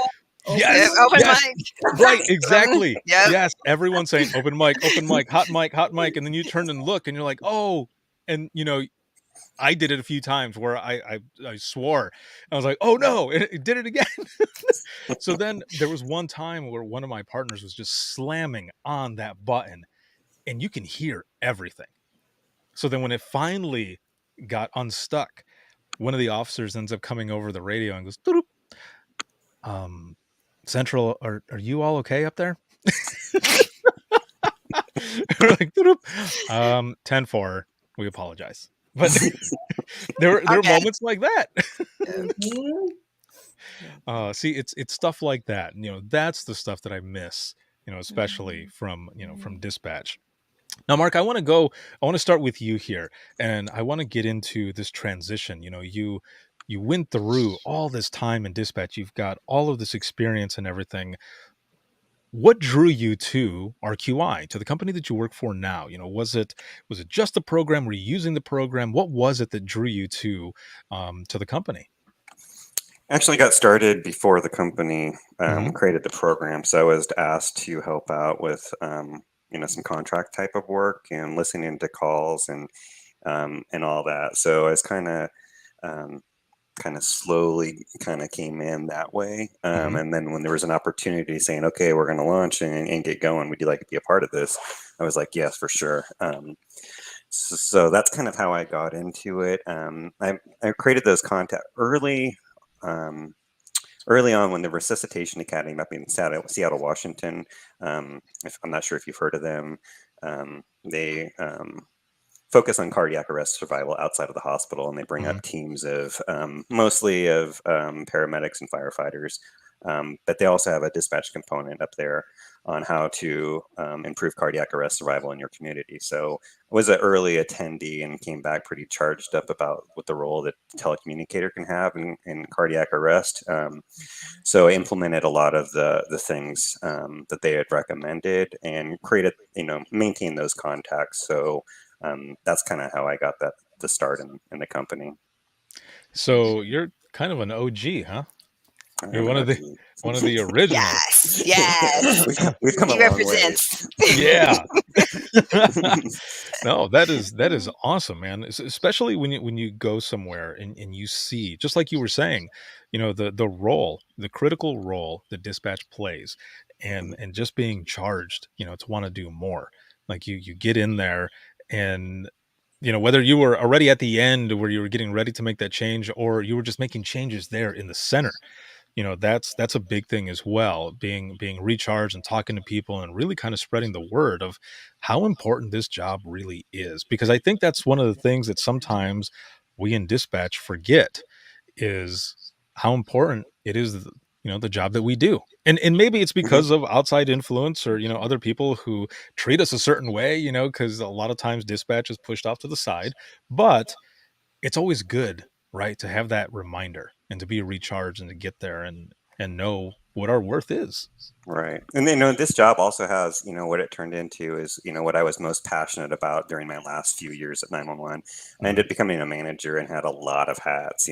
Yes, open yes. mic. Right, exactly. Yep. Yes, everyone's saying open mic, hot mic, and then you turn and look, and you're like, oh, and I did it a few times where I swore. I was like, oh no, it did it again. So then there was one time where one of my partners was just slamming on that button, and you can hear everything. So then when it finally got unstuck, one of the officers ends up coming over the radio and goes, "Doop. Central, are you all okay up there?" We're like, 10-4, we apologize. But there are moments like that. See, it's stuff like that. That's the stuff that I miss, especially from dispatch. Now, Mark, I want to start with you here, and I want to get into this transition. You went through all this time in dispatch. You've got all of this experience and everything. What drew you to RQI, to the company that you work for now? Was it just the program? Were you using the program? What was it that drew you to the company? Actually got started before the company Mhm. created the program. So I was asked to help out with some contract type of work and listening to calls and all that. So I was kind of slowly kind of came in that way. Mhm. And then when there was an opportunity saying, okay, we're going to launch and get going, would you like to be a part of this? I was like, yes, for sure. So that's kind of how I got into it. I created those contacts early on when the Resuscitation Academy up in Seattle, Washington. I'm not sure if you've heard of them. They focus on cardiac arrest survival outside of the hospital, and they bring up teams of mostly of paramedics and firefighters. But they also have a dispatch component up there on how to improve cardiac arrest survival in your community. So I was an early attendee and came back pretty charged up about what the role that telecommunicator can have in cardiac arrest. So I implemented a lot of the things that they had recommended and maintained those contacts. So that's kind of how I got the start in the company. So you're kind of an OG, huh? You're one of the originals. Yes. We've come He a long represents. Yeah. No, that is awesome, man. Especially when you go somewhere and you see, just like you were saying, the critical role that dispatch plays, and just being charged, to want to do more. Like you get in there, and whether you were already at the end where you were getting ready to make that change, or you were just making changes there in the center. That's a big thing as well, being recharged and talking to people and really kind of spreading the word of how important this job really is. Because I think that's one of the things that sometimes we in dispatch forget, is how important it is, the job that we do. And maybe it's because of outside influence, or other people who treat us a certain way, because a lot of times dispatch is pushed off to the side. But it's always good right? To have that reminder and to be recharged and to get there and know what our worth is. Right. And then, this job also has, what it turned into is, what I was most passionate about during my last few years at 911. I ended up becoming a manager and had a lot of hats,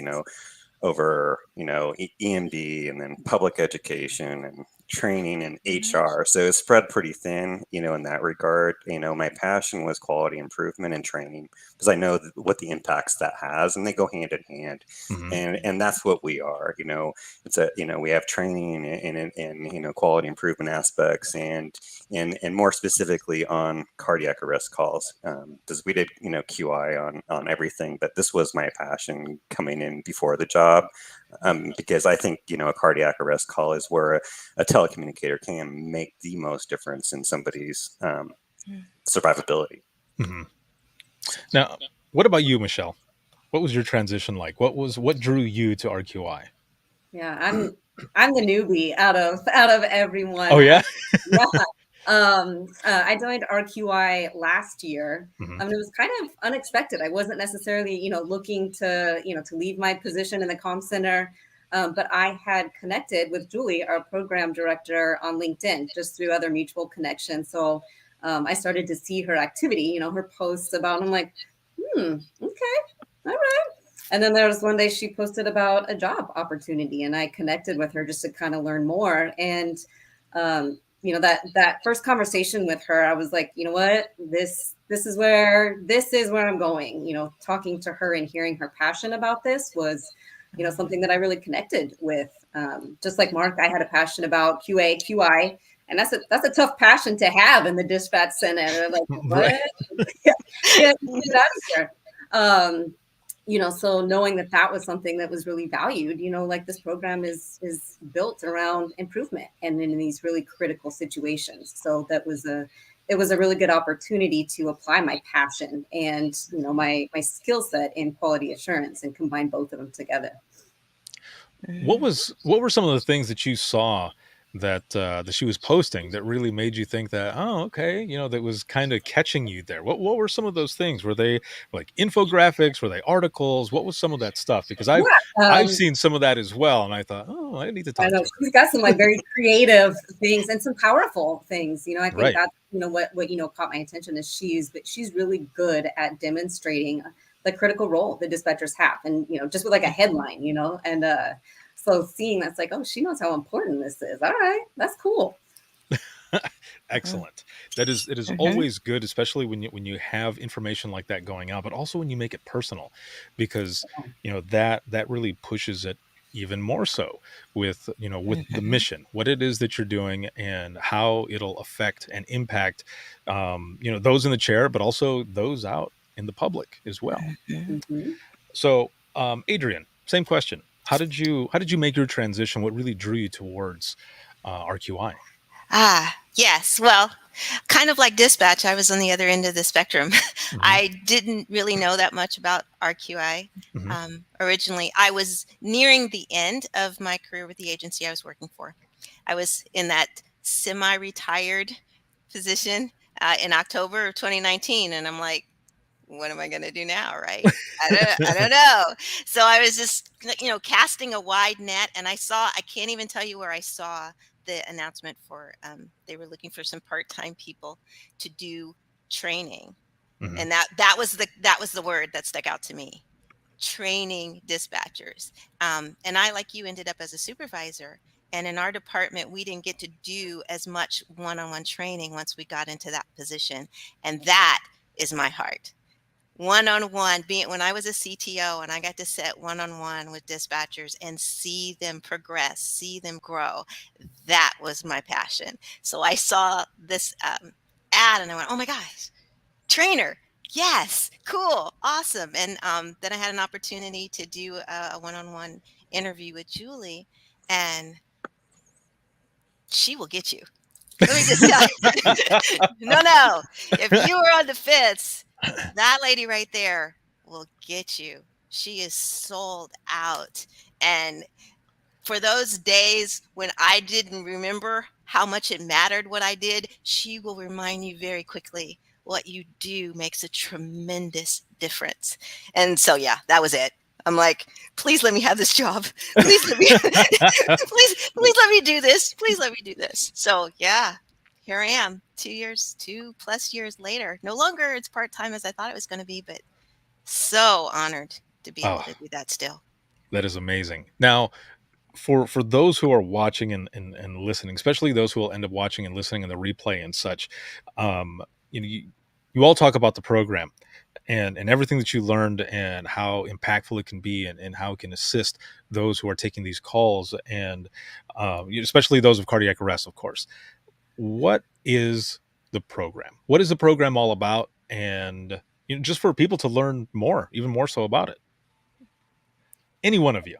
over EMD and then public education and training and HR. So it's spread pretty thin, in that regard. My passion was quality improvement and training because I know what the impacts that has, and they go hand in hand. Mhm. And that's what we are. It's we have training and quality improvement aspects and more specifically on cardiac arrest calls, because we did QI on everything, but this was my passion coming in before the job, because I think a cardiac arrest call is where a telecommunicator can make the most difference in somebody's survivability. Mhm. Now, what about you, Michelle? What was your transition like? What drew you to RQI? Yeah, I'm the newbie out of everyone. Oh yeah. Yeah. I joined RQI last year. Mhm. It was kind of unexpected. I wasn't necessarily, looking to, to leave my position in the comm center. But I had connected with Julie, our program director, on LinkedIn, just through other mutual connections. So I started to see her activity, her posts about, I'm like, okay, all right. And then there was one day she posted about a job opportunity, and I connected with her just to kind of learn more. And that first conversation with her, I was like, you know what, this is where I'm going. Talking to her and hearing her passion about this was, something that I really connected with. Just like Mark, I had a passion about QA, QI, and that's a tough passion to have in the dispatch center. Like, what? Right. Get out of here. So knowing that was something that was really valued, like this program is built around improvement and in these really critical situations. So it was a really good opportunity to apply my passion and, my skill set in quality assurance and combine both of them together. What were some of the things that you saw that she was posting that really made you think that, oh, okay, that was kind of catching you there? What were some of those things? Were they like infographics? Were they articles? What was some of that stuff? Because I've Yeah. seen some of that as well, and I thought, oh, I need to I talk know to her. she's got some like very creative things and some powerful things. I think Right. that's what caught my attention is she's really good at demonstrating the critical role the dispatchers have, and just with like a headline, and so seeing that's like, oh, she knows how important this is. All right, that's cool. Excellent. It is always good, especially when you have information like that going out, but also when you make it personal, because that really pushes it even more so with with the mission, what it is that you're doing, and how it'll affect and impact those in the chair, but also those out in the public as well. Mhm. So, Adrian, same question. How did you make your transition? What really drew you towards RQI? Yes. Well, kind of like dispatch, I was on the other end of the spectrum. Hmm. I didn't really know that much about RQI. Hmm. Originally, I was nearing the end of my career with the agency I was working for. I was in that semi-retired position in October of 2019, and I'm like, what am I going to do now, right? I don't know. So I was just, casting a wide net, and I can't even tell you where I saw the announcement for, they were looking for some part-time people to do training. Hmm. And that was the word that stuck out to me. Training dispatchers. And I, like you, ended up as a supervisor. And in our department, we didn't get to do as much one-on-one training once we got into that position. And that is my heart. One-on-one, being when I was a CTO and I got to sit one-on-one with dispatchers and see them progress, see them grow, that was my passion. So I saw this ad and I went, oh my gosh, trainer. Yes, cool, awesome. And then I had an opportunity to do a one-on-one interview with Julie, and she will get you. Let me just tell you. No. If you are on the fence, that lady right there will get you. She is sold out. And for those days when I didn't remember how much it mattered what I did, she will remind you very quickly what you do makes a tremendous difference. And so, yeah, that was it. I'm like, please let me have this job. Please let me, please let me do this. Please let me do this. So yeah, here I am 2+ years later. No longer it's part-time as I thought it was going to be, but so honored to be able Oh, to do that still. that is amazing. Now, for those who are watching and listening, especially those who will end up watching and listening in the replay and such, um, you all talk about the program and everything that you learned and how impactful it can be and how it can assist those who are taking these calls and especially those of cardiac arrest, of course. What is the program? What is the program all about? And just for people to learn more, even more so about it. Any one of you.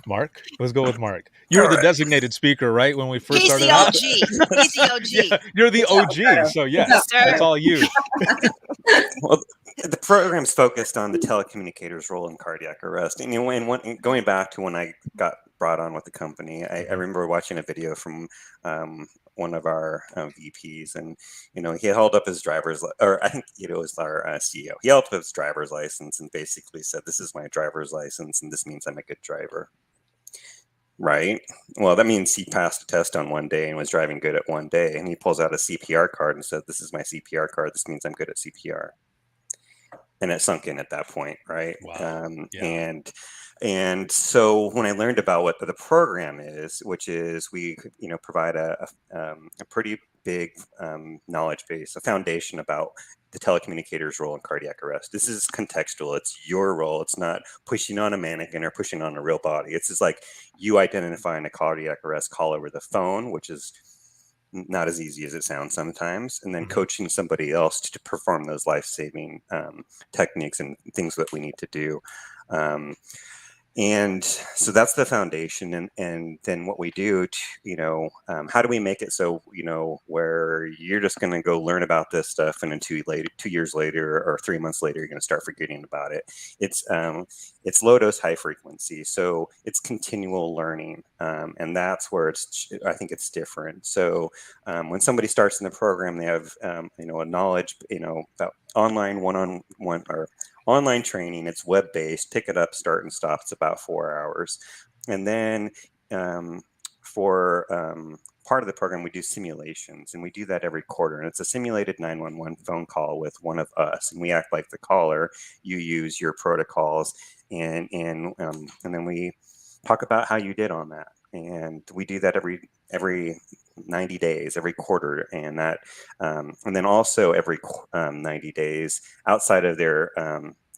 Mark, let's go with Mark. You All were the right. designated speaker, right? When we first He's started the out? OG. He's the Yeah, OG. you're the Good job, OG. sir. So Good yes, job, Yes, it's sir. sir. all you. Well, the program's focused on the telecommunicator's role in cardiac arrest. And, going back to when I got brought on with the company, I Mhm. remember watching a video from one of our VPs, and he held up his or I think it was our CEO. He held up his driver's license and basically said, "This is my driver's license, and this means I'm a good driver." Right. Well, that means he passed a test on one day and was driving good at one day, and he pulls out a CPR card and said, "This is my CPR card. This means I'm good at CPR." And it sunk in at that point, right? Wow. Yeah. And so when I learned about what the program is, which is we provide a pretty big knowledge base, a foundation about the telecommunicator's role in cardiac arrest. This is contextual. It's your role. It's not pushing on a mannequin or pushing on a real body. It's just like you identifying a cardiac arrest call over the phone, which is not as easy as it sounds sometimes, and then Mhm. coaching somebody else to perform those life-saving techniques and things that we need to do. Um, and so that's the foundation, and then what we do to, how do we make it so where you're just going to go learn about this stuff, and then 2 years later or 3 months later you're going to start forgetting about it. It's low dose, high frequency, so it's continual learning, and that's where I think it's different. So when somebody starts in the program, they have a knowledge about online one-on-one or online training. It's web based, pick it up, start and stop. It's about 4 hours. And then for part of the program, we do simulations, and we do that every quarter. And it's a simulated 911 phone call with one of us, and we act like the caller. You use your protocols, and then we talk about how you did on that. And we do that every 90 days, every quarter, and and then also every 90 days outside of their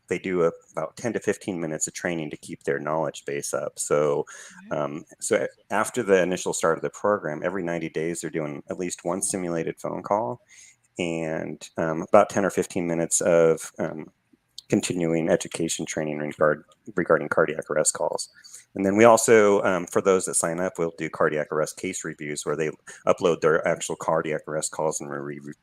they do about 10 to 15 minutes of training to keep their knowledge base up. So, so after the initial start of the program, every 90 days, they're doing at least one simulated phone call and about 10 or 15 minutes of continuing education training regarding cardiac arrest calls. And then we also, for those that sign up, we'll do cardiac arrest case reviews where they upload their actual cardiac arrest calls and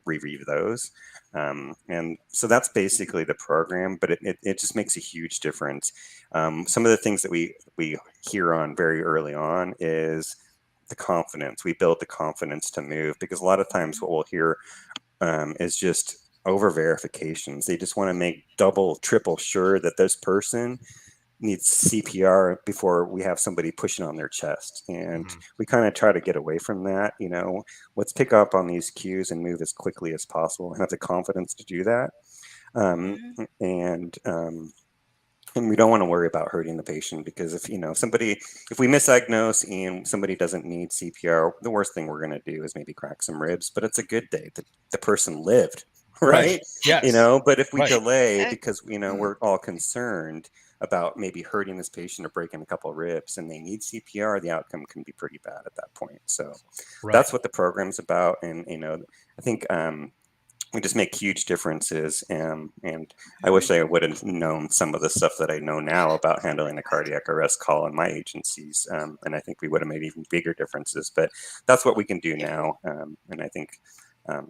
review those. And so that's basically the program, but it just makes a huge difference. Some of the things that we hear on very early on is the confidence. We build the confidence to move, because a lot of times what we'll hear is just over verifications. They just want to make double, triple sure that this person needs CPR before we have somebody pushing on their chest. And Mhm. we kind of try to get away from that. Let's pick up on these cues and move as quickly as possible and have the confidence to do that. Um, Mhm. and and we don't want to worry about hurting the patient, because if if we misdiagnose and somebody doesn't need CPR, the worst thing we're going to do is maybe crack some ribs, but it's a good day. The person lived, Right. right? Yes. But if we Right. delay Uh, because we're all concerned about maybe hurting this patient or breaking a couple of ribs and they need CPR, the outcome can be pretty bad at that point. So Right. that's what the program's about. And I think we just make huge differences. And I wish I would have known some of the stuff that I know now about handling a cardiac arrest call in my agencies. And I think we would have made even bigger differences. But that's what we can do Yeah. now. And I think, Yeah.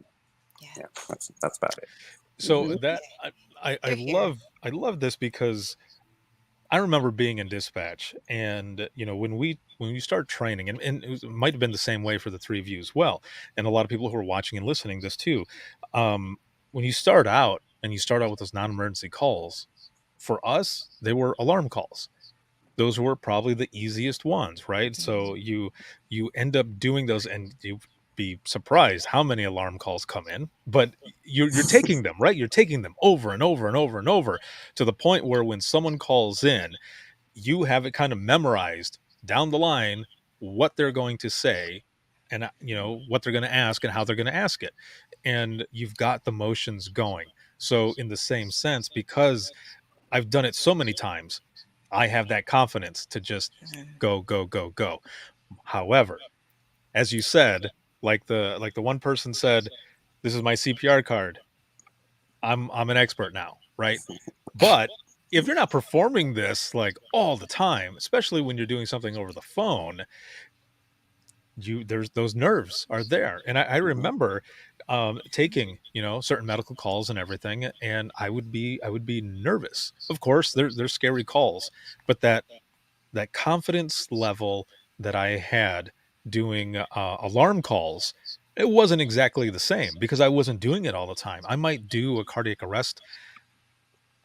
yeah, that's about it. So Mhm. that You're here. I love this because I remember being in dispatch, and when you start training, and it might have been the same way for the three of you as well, and a lot of people who are watching and listening this too. When you start out and you start out with those non-emergency calls, for us, they were alarm calls. Those were probably the easiest ones, right? So you end up doing those, and you be surprised how many alarm calls come in, but you're taking them, right? You're taking them over and over and over and over, to the point where when someone calls in, you have it kind of memorized down the line what they're going to say, and what they're going to ask and how they're going to ask it, and you've got the motions going. So in the same sense, because I've done it so many times, I have that confidence to just go, go, go, go. However, as you said, like the one person said, this is my CPR card. I'm an expert now, right? But if you're not performing this like all the time, especially when you're doing something over the phone, there's those nerves are there. And I remember taking certain medical calls and everything, and I would be nervous. Of course, there's scary calls, but that confidence level that I had doing alarm calls, it wasn't exactly the same, because I wasn't doing it all the time. I might do a cardiac arrest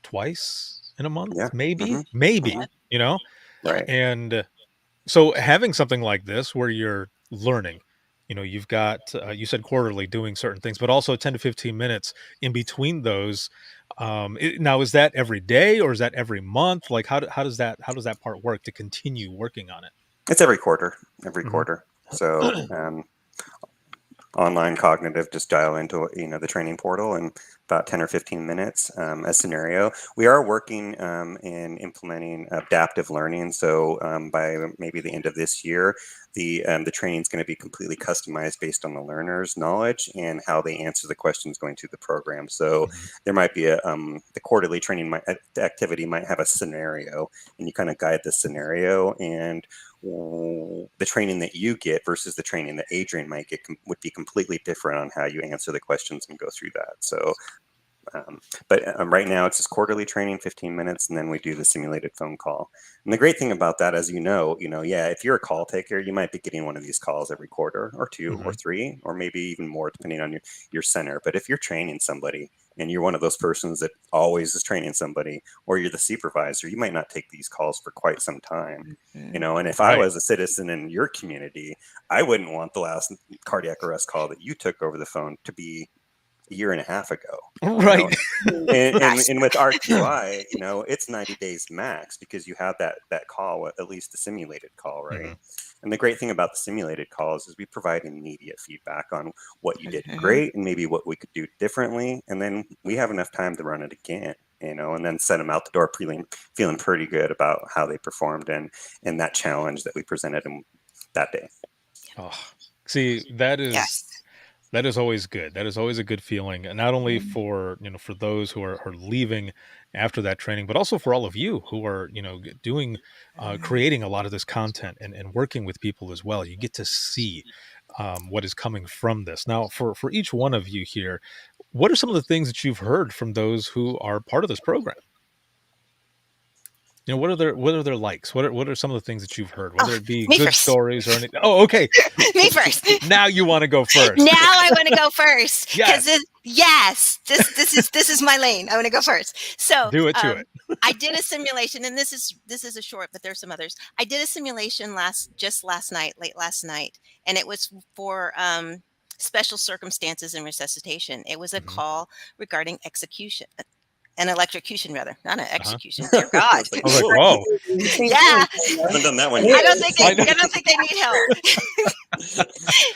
twice in a month, Yeah. maybe, Mhm. maybe, Mhm. you know, Right. and so having something like this where you're learning, you've got, you said quarterly doing certain things, but also 10 to 15 minutes in between those. Now, is that every day or is that every month? Like, how does that part work to continue working on it? It's every quarter. Every Mhm. quarter. So online cognitive, just dial into the training portal, and about 10 or 15 minutes a scenario. We are working in implementing adaptive learning, so by maybe the end of this year, the training is going to be completely customized based on the learner's knowledge and how they answer the questions going through the program. So Mhm. there might be the quarterly training activity might have a scenario, and you kind of guide the scenario, and the training that you get versus the training that Adrian might get would be completely different on how you answer the questions and go through that. So, but right now it's just quarterly training, 15 minutes, and then we do the simulated phone call. And the great thing about that, as yeah, if you're a call taker, you might be getting one of these calls every quarter or two or Mhm. three, or maybe even more, depending on your center. But if you're training somebody and you're one of those persons that always is training somebody, or you're the supervisor, you might not take these calls for quite some time. And if I Right. was a citizen in your community, I wouldn't want the last cardiac arrest call that you took over the phone to be a year and a half ago. Right. And, Yes. and with RQI, it's 90 days max, because you have that call, at least the simulated call, right? Mhm. And the great thing about the simulated calls is we provide immediate feedback on what you did Mhm. great and maybe what we could do differently. And then we have enough time to run it again, and then send them out the door feeling pretty good about how they performed and that challenge that we presented them that day. Oh, see, that is Yes. that is always good. That is always a good feeling, and not only Mhm. for for those who are leaving after that training, but also for all of you who are doing, creating a lot of this content and working with people as well. You get to see what is coming from this. Now, for each one of you here, what are some of the things that you've heard from those who are part of this program? What are their likes? What are some of the things that you've heard, Oh, whether it be me good first. stories or anything? Oh, okay. Me first. Now you want to go first. Now I want to go first because Yes. this is my lane. I want to go first. So Do it to it. I did a simulation, and this is a short, but there's some others. I did a simulation last night, late last night, and it was for special circumstances and resuscitation. It was a Mhm. call regarding execution. An electrocution, rather, not an Uh-huh. execution. Dear God. It's like, I was like, whoa, whoa. Same Yeah, thing. haven't done that one It yet. I don't think they. I know. I don't think they need help.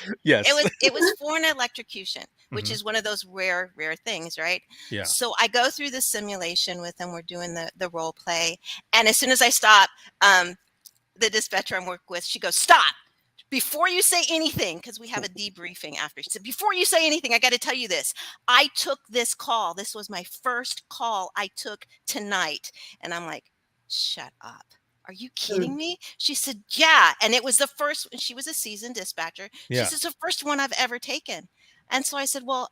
It Yes. was it was for an electrocution, which Mhm. is one of those rare things, right? Yeah. So I go through the simulation with them. We're doing the role play, and as soon as I stop, the dispatcher I'm working with, she goes, "Stop! Before you say anything," because we have a debriefing after. She said, "Before you say anything, I got to tell you this. I took this call. This was my first call I took tonight." And I'm like, "Shut up. Are you kidding Mm. me?" She said, "Yeah." And it was the first, and she was a seasoned dispatcher. She Yeah. says, "The first one I've ever taken." And so I said, "Well,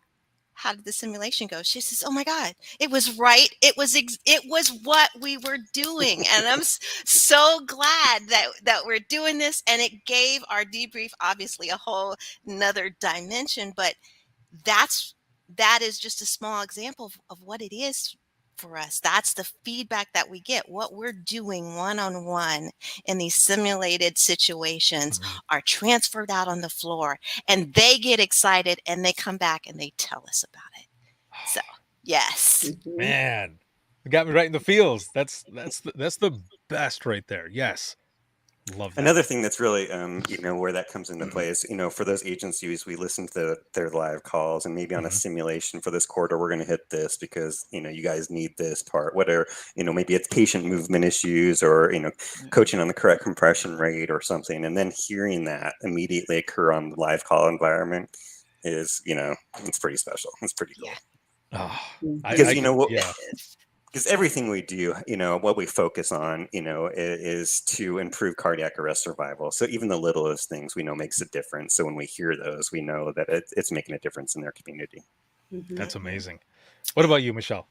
how did the simulation go?" She says, "Oh my God, it was right. It was what we were doing." And I'm so glad that we're doing this. And it gave our debrief obviously a whole another dimension. But that's that is just a small example of what it is for us. That's the feedback that we get. What we're doing one-on-one in these simulated situations Mhm. are transferred out on the floor, and they get excited and they come back and they tell us about it. So, yes. Mhm. Man, it got me right in the feels. That's the best right there. Yes, love that. Another thing that's really, where that comes into play is, for those agencies, we listen to their live calls, and maybe on a Mhm. simulation for this quarter, we're going to hit this because, you guys need this part, whatever, maybe it's patient movement issues or, coaching on the correct compression rate or something. And then hearing that immediately occur on the live call environment is, it's pretty special. It's pretty Yeah. cool. Oh, Because, I can, yeah. because everything we do, what we focus on, is to improve cardiac arrest survival. So even the littlest things we know makes a difference. So when we hear those, we know that it's making a difference in their community. Mhm. That's amazing. What about you, Michelle?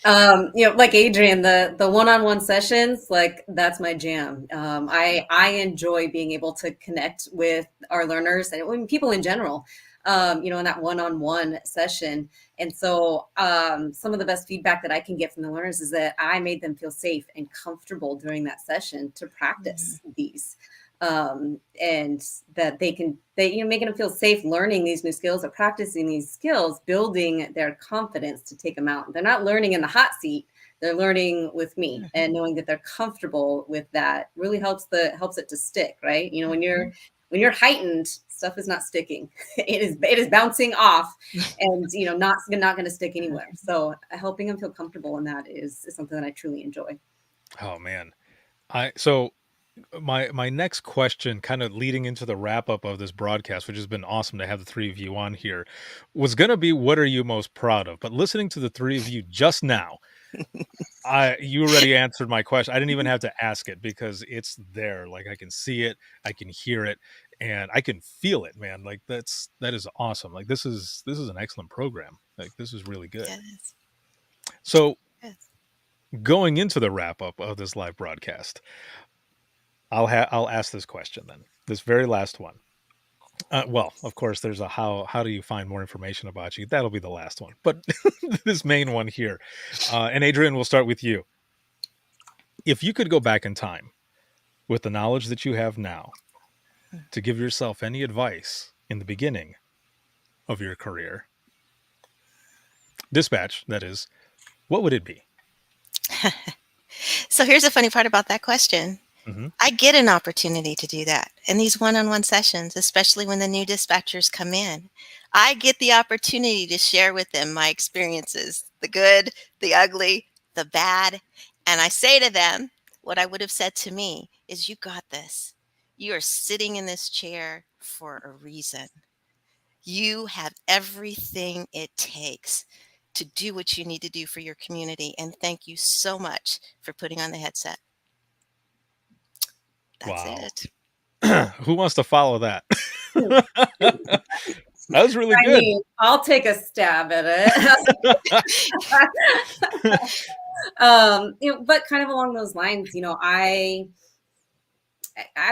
Like Adrian, the one-on-one sessions, like that's my jam. I enjoy being able to connect with our learners and people in general, in that one-on-one session. And so some of the best feedback that I can get from the learners is that I made them feel safe and comfortable during that session to practice these. And that making them feel safe learning these new skills or practicing these skills, building their confidence to take them out. They're not learning in the hot seat. They're learning with me, and knowing that they're comfortable with that really helps it to stick, right? When you're heightened, stuff is not sticking. It is bouncing off, and not going to stick anywhere. So helping them feel comfortable in that is something that I truly enjoy. Oh man. So my next question, kind of leading into the wrap up of this broadcast, which has been awesome to have the three of you on here, was going to be, what are you most proud of? But listening to the three of you just now, you already answered my question. I didn't even have to ask it because it's there. Like, I can see it, I can hear it, and I can feel it, man. Like, that is awesome. Like, this is an excellent program. Like, this is really good. Yes. So Yes. going into the wrap up of this live broadcast, I'll ask this question then. This very last one. Well, of course, there's a how do you find more information about you? That'll be the last one. But this main one here. And Adrian, we'll start with you. If you could go back in time with the knowledge that you have now to give yourself any advice in the beginning of your career, dispatch, that is, what would it be? So here's the funny part about that question. Mhm. I get an opportunity to do that in these one-on-one sessions, especially when the new dispatchers come in. I get the opportunity to share with them my experiences, the good, the ugly, the bad. And I say to them, what I would have said to me is, you got this. You are sitting in this chair for a reason. You have everything it takes to do what you need to do for your community. And thank you so much for putting on the headset. That's Wow. it. Who wants to follow that? That was really I good. mean, I'll take a stab at it. But kind of along those lines, I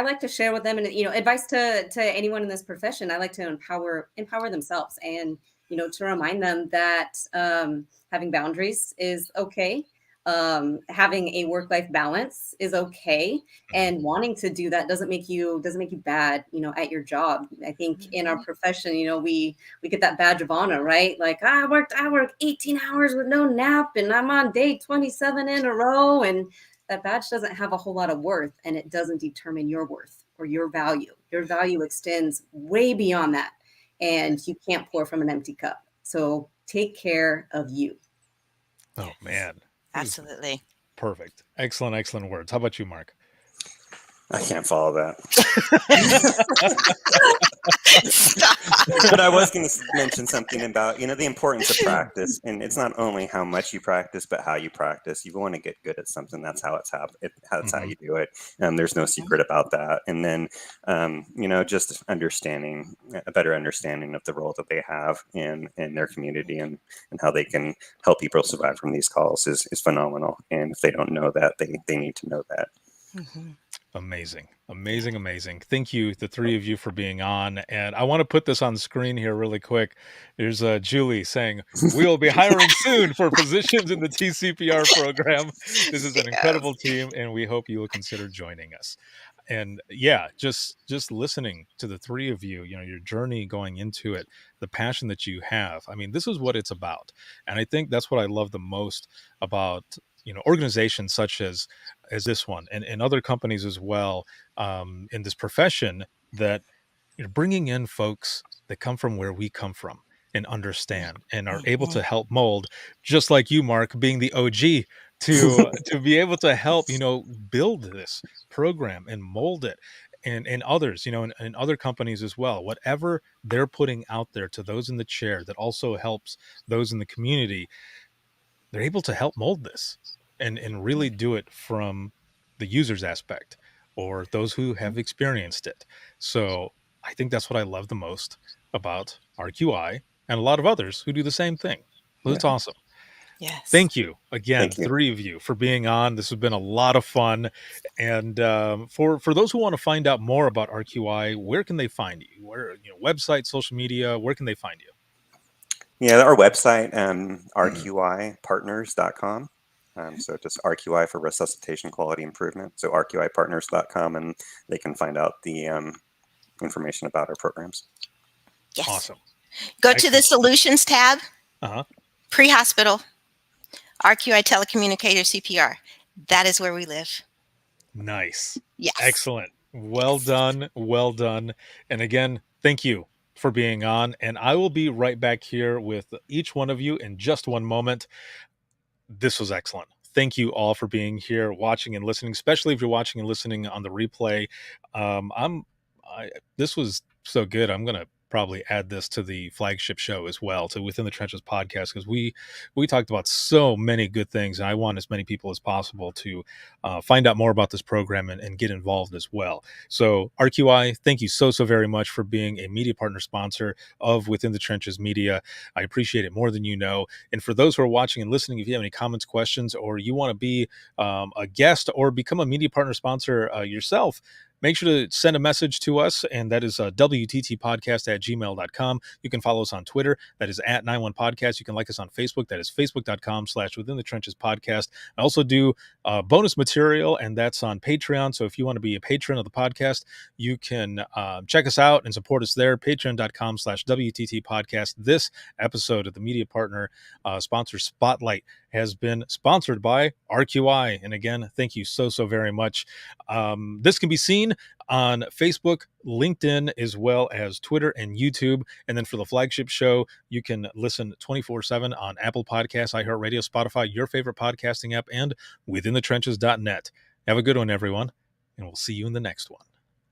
like to share with them, and advice to anyone in this profession. I like to empower themselves, and to remind them that having boundaries is okay. Having a work-life balance is okay, and wanting to do that doesn't make you bad, at your job. I think in our profession, we get that badge of honor, right? Like, I work 18 hours with no nap, and I'm on day 27 in a row, and that badge doesn't have a whole lot of worth, and it doesn't determine your worth or your value. Your value extends way beyond that, and you can't pour from an empty cup. So take care of you. Oh man. This is Absolutely. perfect. Excellent words. How about you, Mark? I can't follow that. Stop. But I was going to mention something about, the importance of practice. And it's not only how much you practice, but how you practice. You want to get good at something. That's how that's how you do it. There's no secret about that. And then, just a better understanding of the role that they have in their community and how they can help people survive from these calls is phenomenal. And if they don't know that, they need to know that. Mhm. Amazing. Amazing, amazing. Thank you, the three of you, for being on. And I want to put this on screen here really quick. There's Julie saying, we will be hiring soon for positions in the TCPR program. This is an Yes. incredible team, and we hope you will consider joining us. And yeah, just listening to the three of you, your journey going into it, the passion that you have. I mean, this is what it's about. And I think that's what I love the most about organizations such as this one, and other companies as well, in this profession, that bringing in folks that come from where we come from and understand and are able Mhm. to help mold, just like you, Mark, being the OG, to be able to help build this program and mold it, and others, and other companies as well, whatever they're putting out there to those in the chair that also helps those in the community. They're able to help mold this and really do it from the user's aspect, or those who have experienced it. So I think that's what I love the most about RQI and a lot of others who do the same thing. So Yeah. it's awesome. Yes. Thank you again, Thank you. three of you, for being on. This has been a lot of fun. And for those who want to find out more about RQI, where can they find you? Where, website, social media, where can they find you? Yeah, our website, rqipartners.com. So just RQI for Resuscitation Quality Improvement. So rqipartners.com, and they can find out the information about our programs. Yes. Awesome. Go to the Excellent. Solutions tab, Uh-huh. pre-hospital, RQI telecommunicator CPR. That is where we live. Nice. Yes. Excellent. Well Yes. done. Well done. And again, thank you for being on. And I will be right back here with each one of you in just one moment. This was excellent. Thank you all for being here, watching and listening, especially if you're watching and listening on the replay. This was so good. I'm going to probably add this to the flagship show as well, to Within the Trenches podcast, because we talked about so many good things, and I want as many people as possible to find out more about this program and get involved as well. So RQI, thank you so very much for being a media partner sponsor of Within the Trenches Media. I appreciate it more than you know. And for those who are watching and listening, if you have any comments, questions, or you want to be a guest or become a media partner sponsor yourself, make sure to send a message to us, and that is wttpodcast@gmail.com. You can follow us on Twitter. That is @91podcast. You can like us on Facebook. That is facebook.com/Within the Trenches Podcast. I also do bonus material, and that's on Patreon. So if you want to be a patron of the podcast, you can check us out and support us there. Patreon.com/WTT Podcast. This episode of the Media Partner Sponsor Spotlight has been sponsored by RQI. And again, thank you so very much. This can be seen on Facebook, LinkedIn, as well as Twitter and YouTube. And then for the flagship show, you can listen 24/7 on Apple Podcasts, iHeartRadio, Spotify, your favorite podcasting app, and withinthetrenches.net. Have a good one, everyone, and we'll see you in the next one.